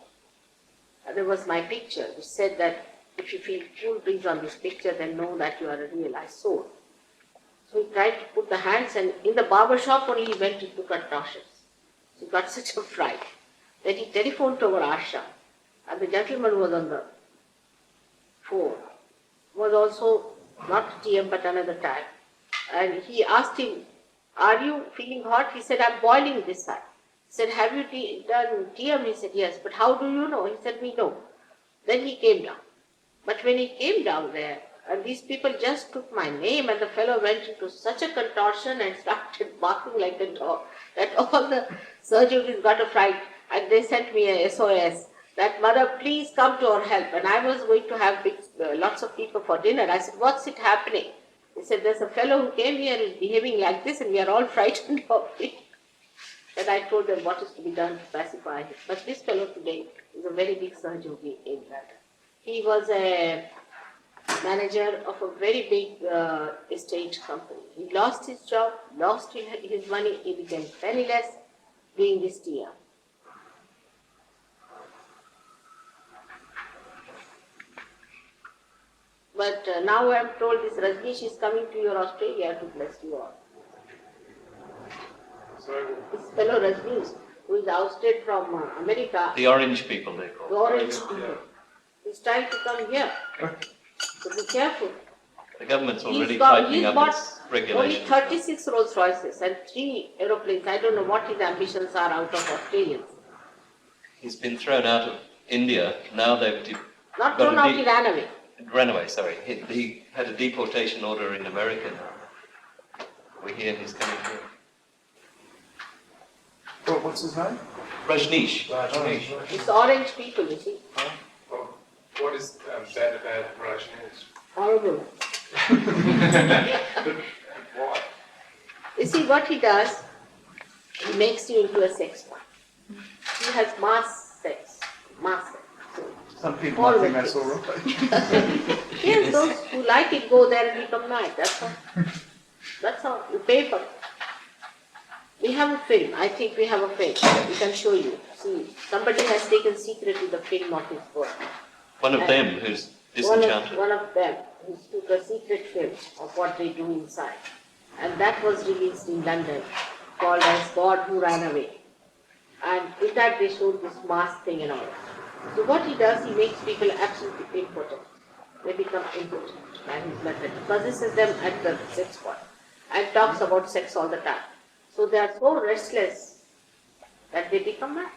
And there was my picture which said that if you feel cool breeze on this picture, then know that you are a realized soul. So he tried to put the hands, and in the barber shop only he went into contortions. So he got such a fright that he telephoned to our ashram, and the gentleman was on the phone, was also not TM but another type. And he asked him, "Are you feeling hot?" He said, "I'm boiling this side." He said, "Have you done TM?" He said, "Yes." "But how do you know?" He said, "We know." Then he came down. But when he came down there, and these people just took my name, and the fellow went into such a contortion and started barking like a dog that all the surgeons got a fright, and they sent me a SOS that, "Mother, please come to our help." And I was going to have lots of people for dinner. I said, "What's it happening?" He said, "There's a fellow who came here and is behaving like this, and we are all frightened of him." And I told them what is to be done to pacify him. But this fellow today is a very big Sahajogi in London. He was a manager of a very big estate company. He lost his job, lost his money, he became penniless doing this TM. But now I am told this Rajneesh is coming to your Australia to bless you all. So, This fellow Rajneesh, who is ousted from America, The orange people, they the call orange yeah. people, is trying to come here. So be careful. it. The government's already He's tightening bought up its only regulations. 36 Rolls Royces and 3 aeroplanes. I don't know what his ambitions are out of Australians. He's been thrown out of India. Now they've Not got thrown a out, he ran away. ran away, sorry. He had a deportation order in America now. We hear he's coming here. What's his name? Rajneesh. It's orange people, you see. well, what is bad about Rajneesh? Horrible. Why? You see what he does? He makes you into a sex point. He has mass sex. Mass sex. Some people All might think with that's all right. Yes, those who like it go there and become mad. That's all. That's all. You pay for it. We have a film. I think we have a film. We can show you. See, somebody has taken secretly the film of his book. One of them who's One disenchanted. of them who took a secret film of what they do inside. And that was released in London, called as God Who Ran Away. And in that they showed this mask thing and all. So what he does, he makes people absolutely impotent. They become impotent by his method. He possesses them at the sex point and talks about sex all the time. So they are so restless that they become mad.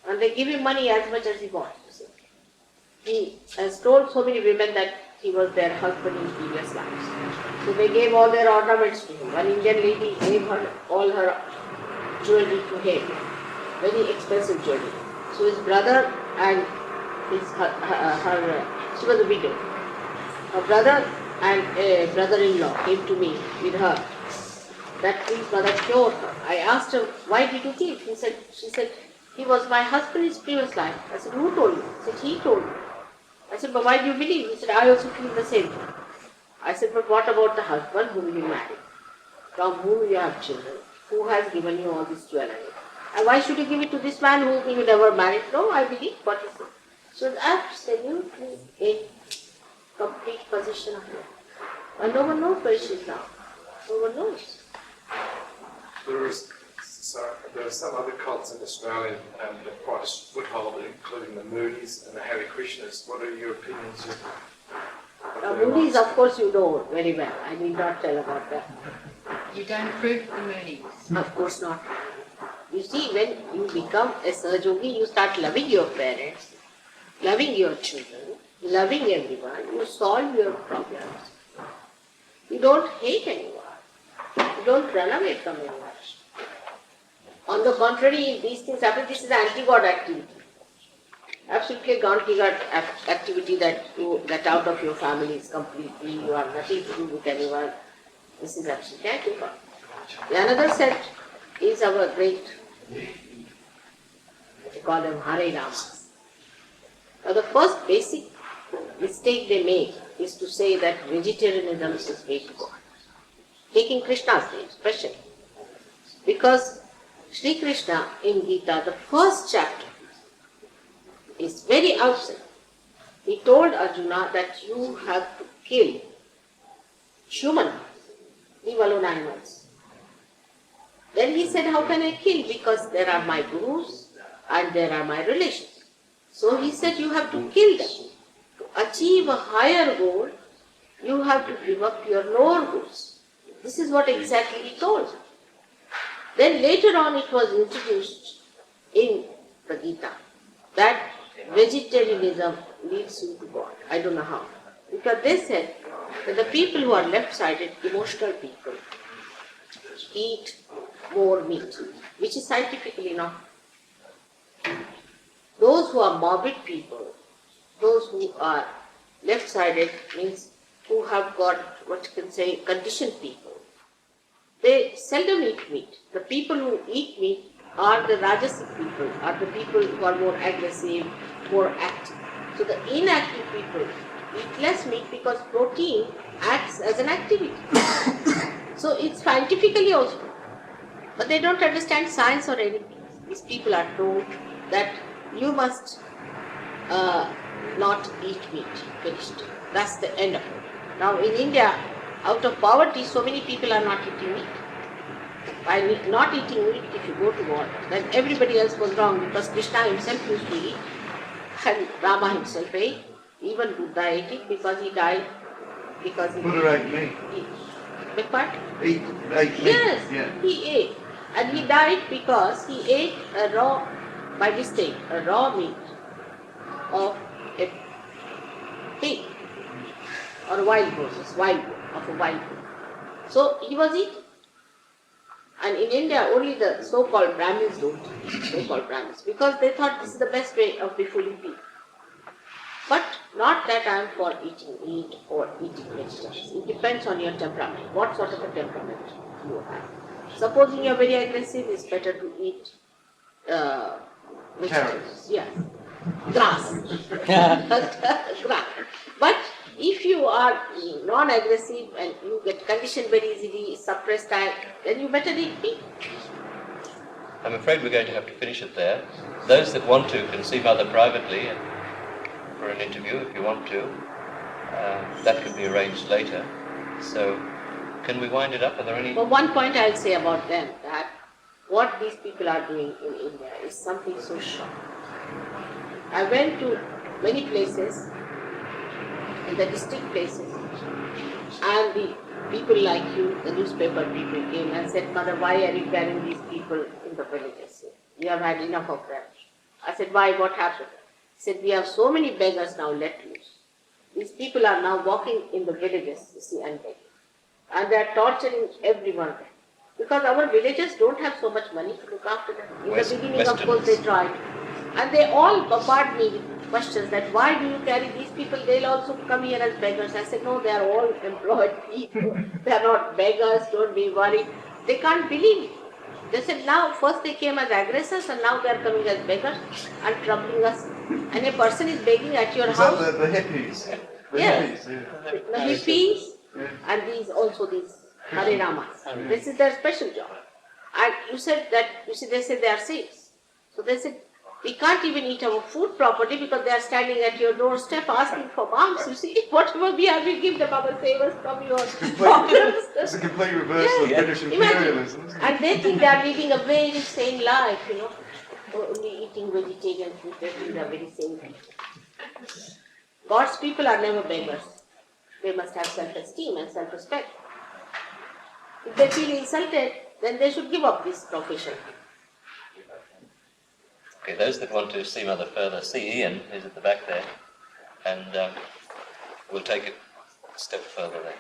And they give him money as much as he wants. You see. He has told so many women that he was their husband in previous lives. So they gave all their ornaments to him. One Indian lady gave her all her jewelry to him, very expensive jewelry. So his brother and she was a widow. Her brother and a brother-in-law came to me with her. That please mother cure her. I asked her, why did you give? She said, he was my husband in his previous life. I said, who told you? He said, he told me. I said, but why do you believe? He said, I also feel the same thing. I said, but what about the husband whom you married, from whom you have children, who has given you all this jewelry? And why should you give it to this man whom you never married? No, I believe what he said. So it's absolutely in complete possession of her. And no one knows where she is now. No one knows. There are some other cults in Australia that are quite a foothold, including the Moonies and the Hare Krishnas. What are your opinions of Now, their Moonies, lives? of course, you know very well. I need not tell about that. You don't approve of the Moonies? Of course not. You see, when you become a Sahajogi, you start loving your parents, loving your children, loving everyone. You solve your problems. You don't hate anyone. You don't run away from anyone. On the contrary, if these things happen, this is anti-God activity. Absolutely anti-God activity that you get out of your families completely. You have nothing to do with anyone. This is absolutely anti-God. The another set is our great, we call them Hare Ramas. Now the first basic mistake they make is to say that vegetarianism is hate to God. Taking Krishna's name especially. Because Sri Krishna in Gita, the first chapter, is very outset. He told Arjuna that you have to kill human, leave alone animals. Then he said, how can I kill? Because there are my gurus and there are my relations. So he said, you have to kill them. To achieve a higher goal, you have to give up your lower goals. This is what exactly he told. Then later on it was introduced in the Gita that vegetarianism leads you to God. I don't know how. Because they said that the people who are left-sided, emotional people, eat more meat, which is scientifically not. Those who are morbid people, those who are left-sided, means who have got, what you can say, conditioned people, they seldom eat meat. The people who eat meat are the Rajasic people, are the people who are more aggressive, more active. So the inactive people eat less meat because protein acts as an activity. So it's scientifically also. But they don't understand science or anything. These people are told that you must not eat meat, finished. That's the end of it. Now in India, out of poverty, so many people are not eating meat. By not eating meat, if you go to war, then everybody else was wrong because Krishna himself used to eat and Rama himself ate. Even Buddha ate it because he died. Because he Buddha ate meat. Beg pardon? Ate meat. Yes, Yeah. he ate. And he died because he ate a raw, by mistake, a raw meat of a pig or a wild goat, of a wild goat. So he was eating. And in India, only the so-called Brahmins don't eat, so-called Brahmins, because they thought this is the best way of befooling people. But not that I am for eating meat or eating vegetables. It depends on your temperament, what sort of a temperament you have. Supposing you are very aggressive, it's better to eat vegetables. Carrots. Yes. Grass. Grass. But if you are non-aggressive and you get conditioned very easily, suppressed time, then you better eat meat. I'm afraid we're going to have to finish it there. Those that want to can see Mother privately for an interview if you want to. That can be arranged later. So, can we wind it up? Are there any... But one point I'll say about them, that what these people are doing in India is something so shocking. I went to many places, in the district places, and the people like you, the newspaper people came and said, Mother, why are you carrying these people in the villages? We have had enough of them. I said, why? What happened? He said, we have so many beggars now let loose. These people are now walking in the villages, you see, and begging. And they are torturing everyone. Because our villagers don't have so much money to look after them. In the beginning, of course, they tried. And they all bombard me with questions that why do you carry these people? They'll also come here as beggars. I said, no, they are all employed people. They are not beggars, don't be worried. They can't believe it. They said now, first they came as aggressors and now they are coming as beggars and troubling us. And a person is begging at your Is house. that the hippies? The Yes. hippies, yeah. The hippies Yeah. and these also these Harinamas. This is their special job. And you said that, you see, they said they are saints. So they said, we can't even eat our food properly because they are standing at your doorstep asking for alms. You see, whatever we have, we give them our favors from your pockets. It's a complete reversal of British Imagine. imperialism, isn't it? And they think they are living a very sane life, you know. Only eating vegetarian food, they think they are very sane people. God's people are never beggars. They must have self-esteem and self-respect. If they feel insulted, then they should give up this profession. Okay, those that want to see Mother further, see Ian, who's at the back there, and we'll take it a step further there.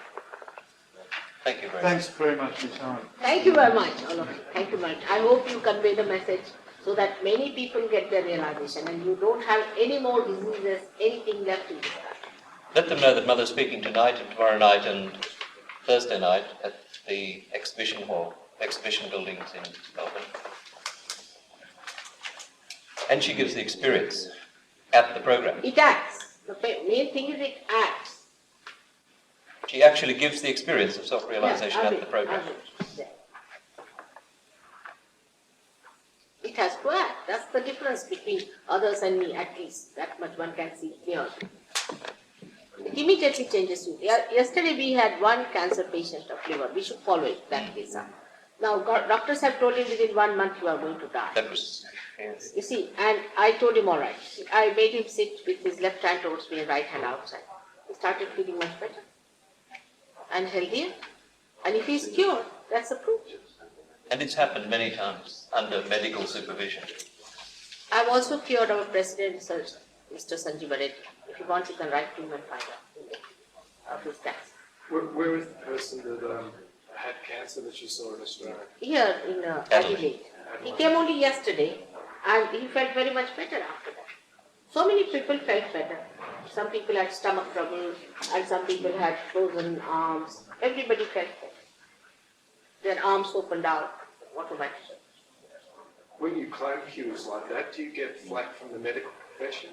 Thank you very much. Thanks very much for your time. Thank you very much, all of you. Thank you very much. I hope you convey the message so that many people get their realization and you don't have any more diseases, anything left in this country. Let them know that Mother's speaking tonight and tomorrow night and Thursday night at the exhibition hall, exhibition buildings in Melbourne. And she gives the experience at the program. It acts. The main thing is it acts. She actually gives the experience of self-realization Yeah, at the program. yeah. It has to act. That's the difference between others and me, at least. That much one can see clearly. It immediately changes you. Yesterday we had one cancer patient of liver. We should follow it, that case up. Now doctors have told him within 1 month you are going to die. That was, yes. You see, and I told him all right. I made him sit with his left hand towards me and right hand outside. He started feeling much better and healthier. And if he's cured, that's the proof. And it's happened many times under medical supervision. I've also cured our president, Sir Mr. Sanjeev Reddy. If you want, you can write to him and find out of his cancer. Where is the person that had cancer that you saw in Australia? Here in Adelaide. He came only yesterday and he felt very much better after that. So many people felt better. Some people had stomach trouble and some people had frozen arms. Everybody felt better. Their arms opened out automatically. When you claim cures like that, do you get flack from the medical profession?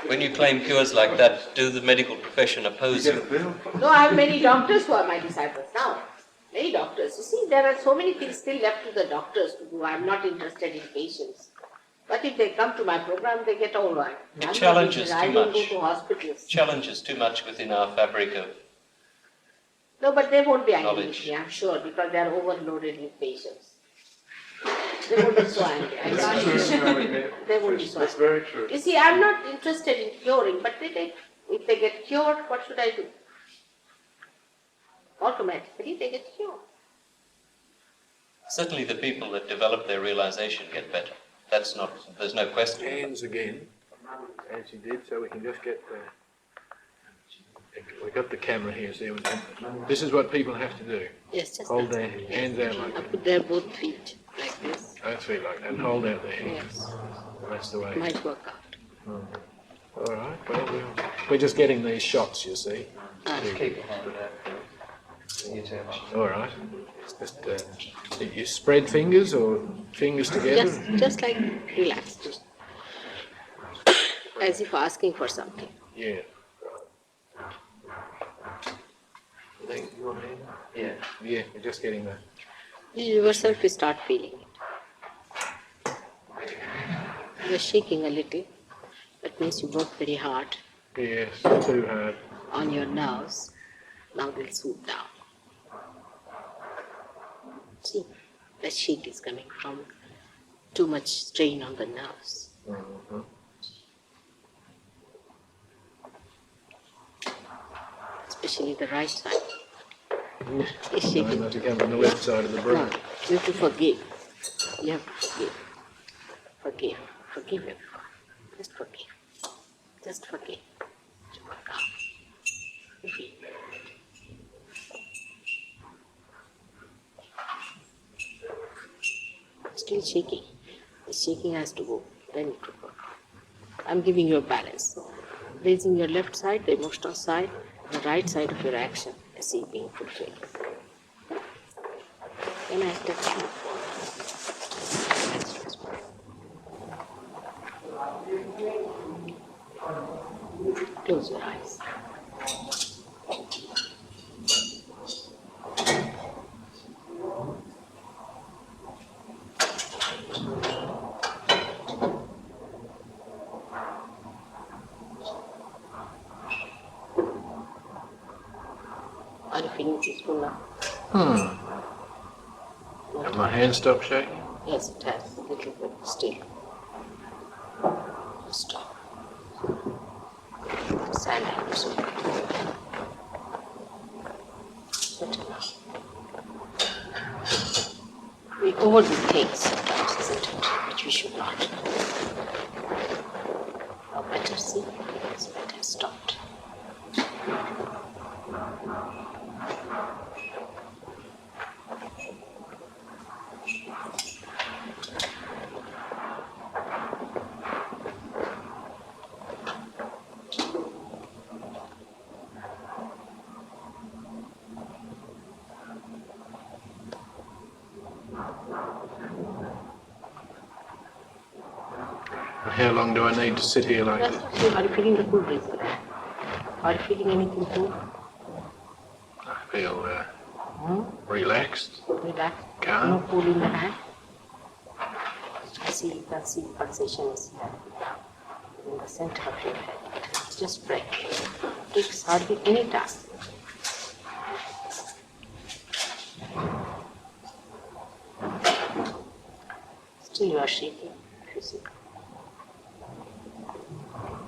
When you claim cures like that, do the medical profession oppose You get a you? bill? No, I have many doctors who are my disciples now. Many doctors. You see, there are so many things still left to the doctors to do. I am not interested in patients. But if they come to my program, they get all right. It I'm challenges not too interested. I don't much. go to hospitals. Challenges too much within our fabric of No, but they won't be angry with knowledge. me, I'm sure, because they are overloaded with patients. They won't be so angry. I can't even- They won't be so That's angry. very true. You see, I'm not interested in curing, but if they get cured, what should I do? Automatically, they get cured. Certainly the people that develop their realization get better. That's not, there's no question. Hands again, as you did, so we can just get the, we got the camera here, so this is what people have to do. Yes, just Hold their hands out like I that. put their both feet like this. Both feet like that, and hold out their hands. Yes, That's the way. might work out. All right, well, we're just getting these shots, you see. Keep your hand out. You too. All right. Just, you spread fingers or fingers together? Just like relax, just as if asking for something. Yeah. Yeah. Yeah, we're just getting that. You yourself will start feeling it. You're shaking a little. That means you work very hard Yes, too hard. on your nerves. Now they'll soothe down. See, the shake is coming from too much strain on the nerves. Mhm. Especially the right side. It's No, it shaking. must have come from the left side of the brain. No, you have to forgive. You have to forgive. Forgive. Forgive everyone. Just forgive. Just forgive. To work out. Forgive. Still shaking. The shaking has to go. Then it will work. I'm giving you a balance. Raising your left side, the emotional side, the right side of your action. I see being fulfilled. Then I touch you. Close your eyes. Are you feeling peaceful now? Have my hand stopped shaking? Yes, it has. A little bit still. Stop. Silence. Better now. We overdo things sometimes, isn't it? Which we should not. Now better see. It's better stopped. How long do I need to sit here like Just this? are you feeling the cool breeze? Are you feeling anything cool? I feel relaxed, Relax. calm. No cool in the hand. I see, you can see pulsation is here in the center of your head. It's just breath. It takes hardly any task. Still you are shaking, if you see.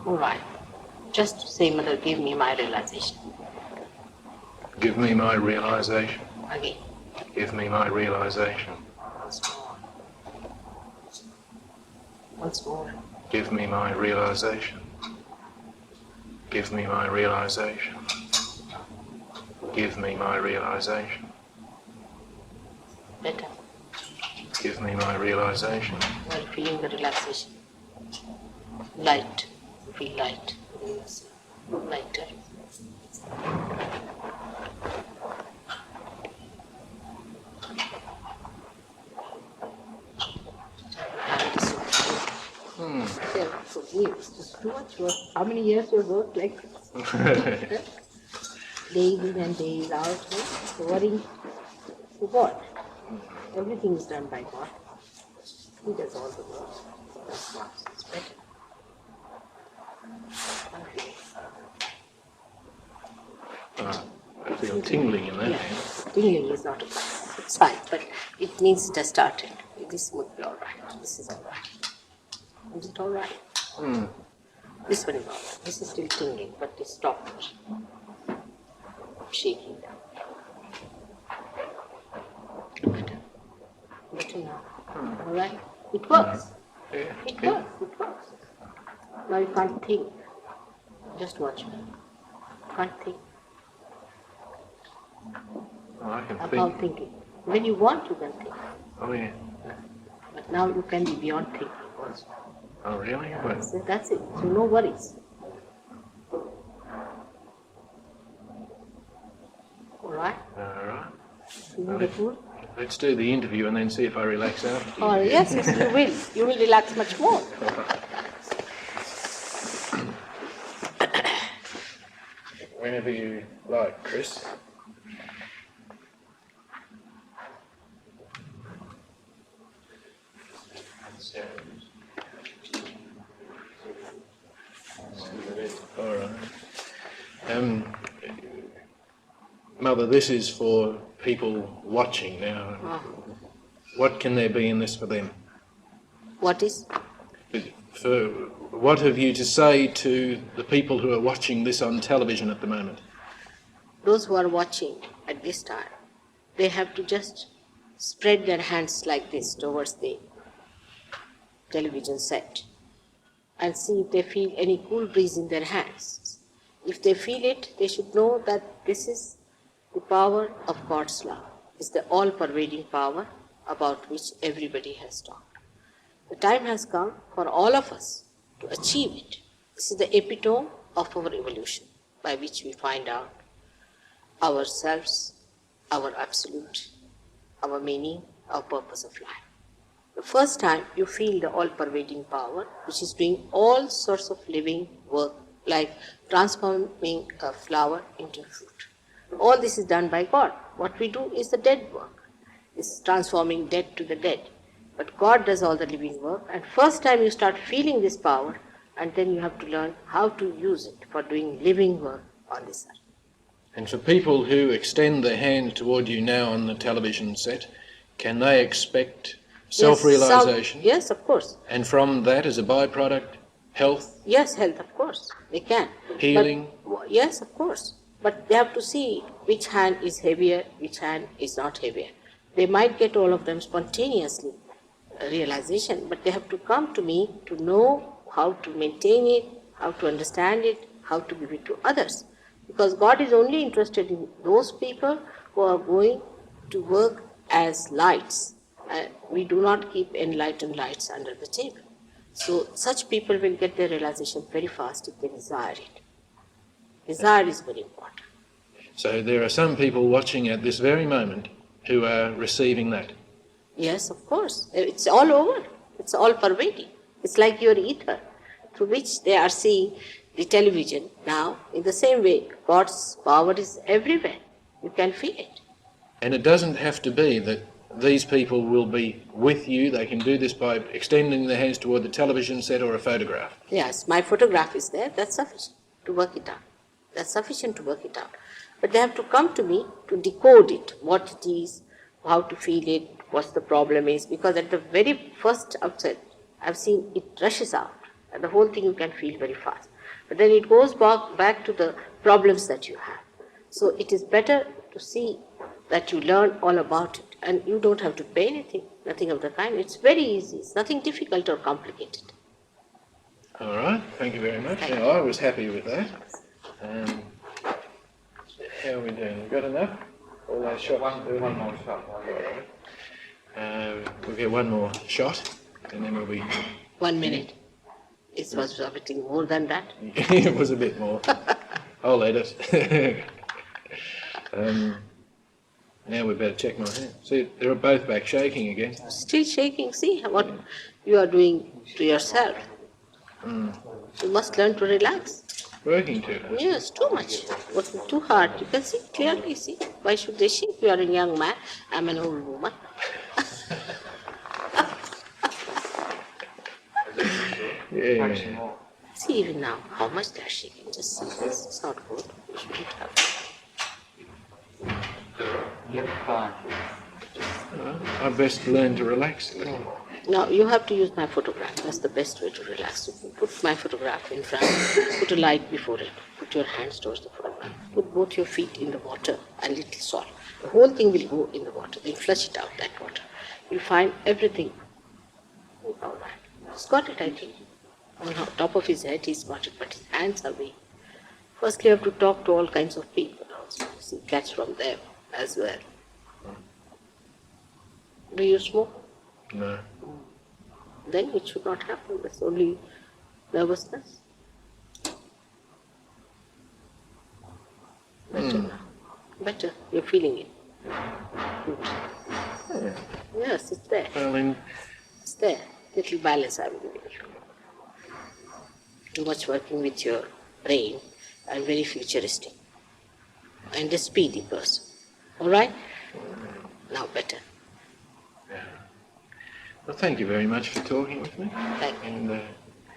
All right. Just say, Mother, give me my realization. Give me my realization. Again. Give me my realization. Once more. Once more. Give me my realization. Give me my realization. Give me my realization. Better. Give me my realization. You are feeling the relaxation. Light. Feel light within yourself. Lighter. Forgive. Just too much work. How many years you worked like this? Days in and days out. Worrying for what? Everything is done by God. He does all the work. That's why it's better. I feel tingling in that Yeah, hand. tingling is not a problem. It's fine, but it means it has started. This would be all right. This is all right. Is it all right? This one is all right. This is still tingling, but it stopped shaking down. Better. Better now. All right? It works. Yeah. It works. It works. Now you can't think. Just watch me. Can't think. Oh, I can About think. thinking. When you want, you can think. Oh, yeah. But now you can be beyond thinking also. Oh, really? But So that's it. So no worries. All right? all right. Feeling the food? Let's do the interview and then see if I relax after. the Oh, interview. yes, yes, you will. You will relax much more. Whenever you like, Chris. All right. Mother, this is for people watching now. What can there be in this for them? What is? For what have you to say to the people who are watching this on television at the moment? Those who are watching at this time, they have to just spread their hands like this towards the television set and see if they feel any cool breeze in their hands. If they feel it, they should know that this is the power of God's love. It's the all-pervading power about which everybody has talked. The time has come for all of us to achieve it. This is the epitome of our evolution, by which we find out ourselves, our absolute, our meaning, our purpose of life. The first time you feel the all-pervading power, which is doing all sorts of living work, like transforming a flower into fruit. All this is done by God. What we do is the dead work. It's transforming dead to the dead. But God does all the living work, and first time you start feeling this power, and then you have to learn how to use it for doing living work on this earth. And for people who extend their hand toward you now on the television set, can they expect self-realization? Yes, of course. And from that, as a byproduct, health, Yes, health, of course. They can. healing? But, yes, of course. But they have to see which hand is heavier, which hand is not heavier. They might get all of them spontaneously, realization, but they have to come to me to know how to maintain it, how to understand it, how to give it to others. Because God is only interested in those people who are going to work as lights. We do not keep enlightened lights under the table. So such people will get their realization very fast if they desire it. Desire is very important. So there are some people watching at this very moment who are receiving that. Yes, of course. It's all over. It's all pervading. It's like your ether, through which they are seeing the television now. In the same way, God's power is everywhere. You can feel it. And it doesn't have to be that these people will be with you. They can do this by extending their hands toward the television set or a photograph. Yes, my photograph is there. That's sufficient to work it out. That's sufficient to work it out. But they have to come to me to decode it, what it is, how to feel it, what the problem is. Because at the very first outset, I've seen it rushes out. And the whole thing you can feel very fast. But then it goes back to the problems that you have. So it is better to see that you learn all about it. And you don't have to pay anything, nothing of the kind. It's very easy. It's nothing difficult or complicated. All right, thank you very much. Thank Now, I was happy with that. How are we doing? We've got enough? All those shots? One more shot. We'll get one more shot, and then we'll be... 1 minute. It was a bit more than that. It was a bit more. I'll edit. Now we better check my hand. See, they're both back shaking again. Still shaking. See what you are doing to yourself. You must learn to relax. Working too much. Yes, too much. Working too hard. You can see clearly. See, why should they shake? You are a young man. I'm an old woman. Yeah. See even now how much they are shaking. Just see this. It's not good. You shouldn't have. I best learn to relax a little. Now you have to use my photograph. That's the best way to relax. You put my photograph in front. Put a light before it. Put your hands towards the photograph. Put both your feet in the water and little salt. The whole thing will go in the water. Then flush it out, that water. You'll find everything. All right. He's got it, I think. On top of his head, he's got it, but his hands are weak. First, you have to talk to all kinds of people also. See, catch from them as well. Do you smoke? No. Then it should not happen. That's only nervousness. Better now. Better. You're feeling it. Good. Yeah. Yes, it's there. Well, then, It's there. Little balance I'm giving you. Too much working with your brain and very futuristic. And a speedy person. All right? Now better. well, thank you very much for talking with me. Thank you. And I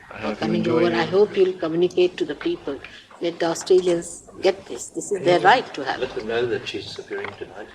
For hope you coming enjoy over, I hope you'll communicate to the people. Let the Australians get this. This is their right to have it. Let them know that she's appearing tonight.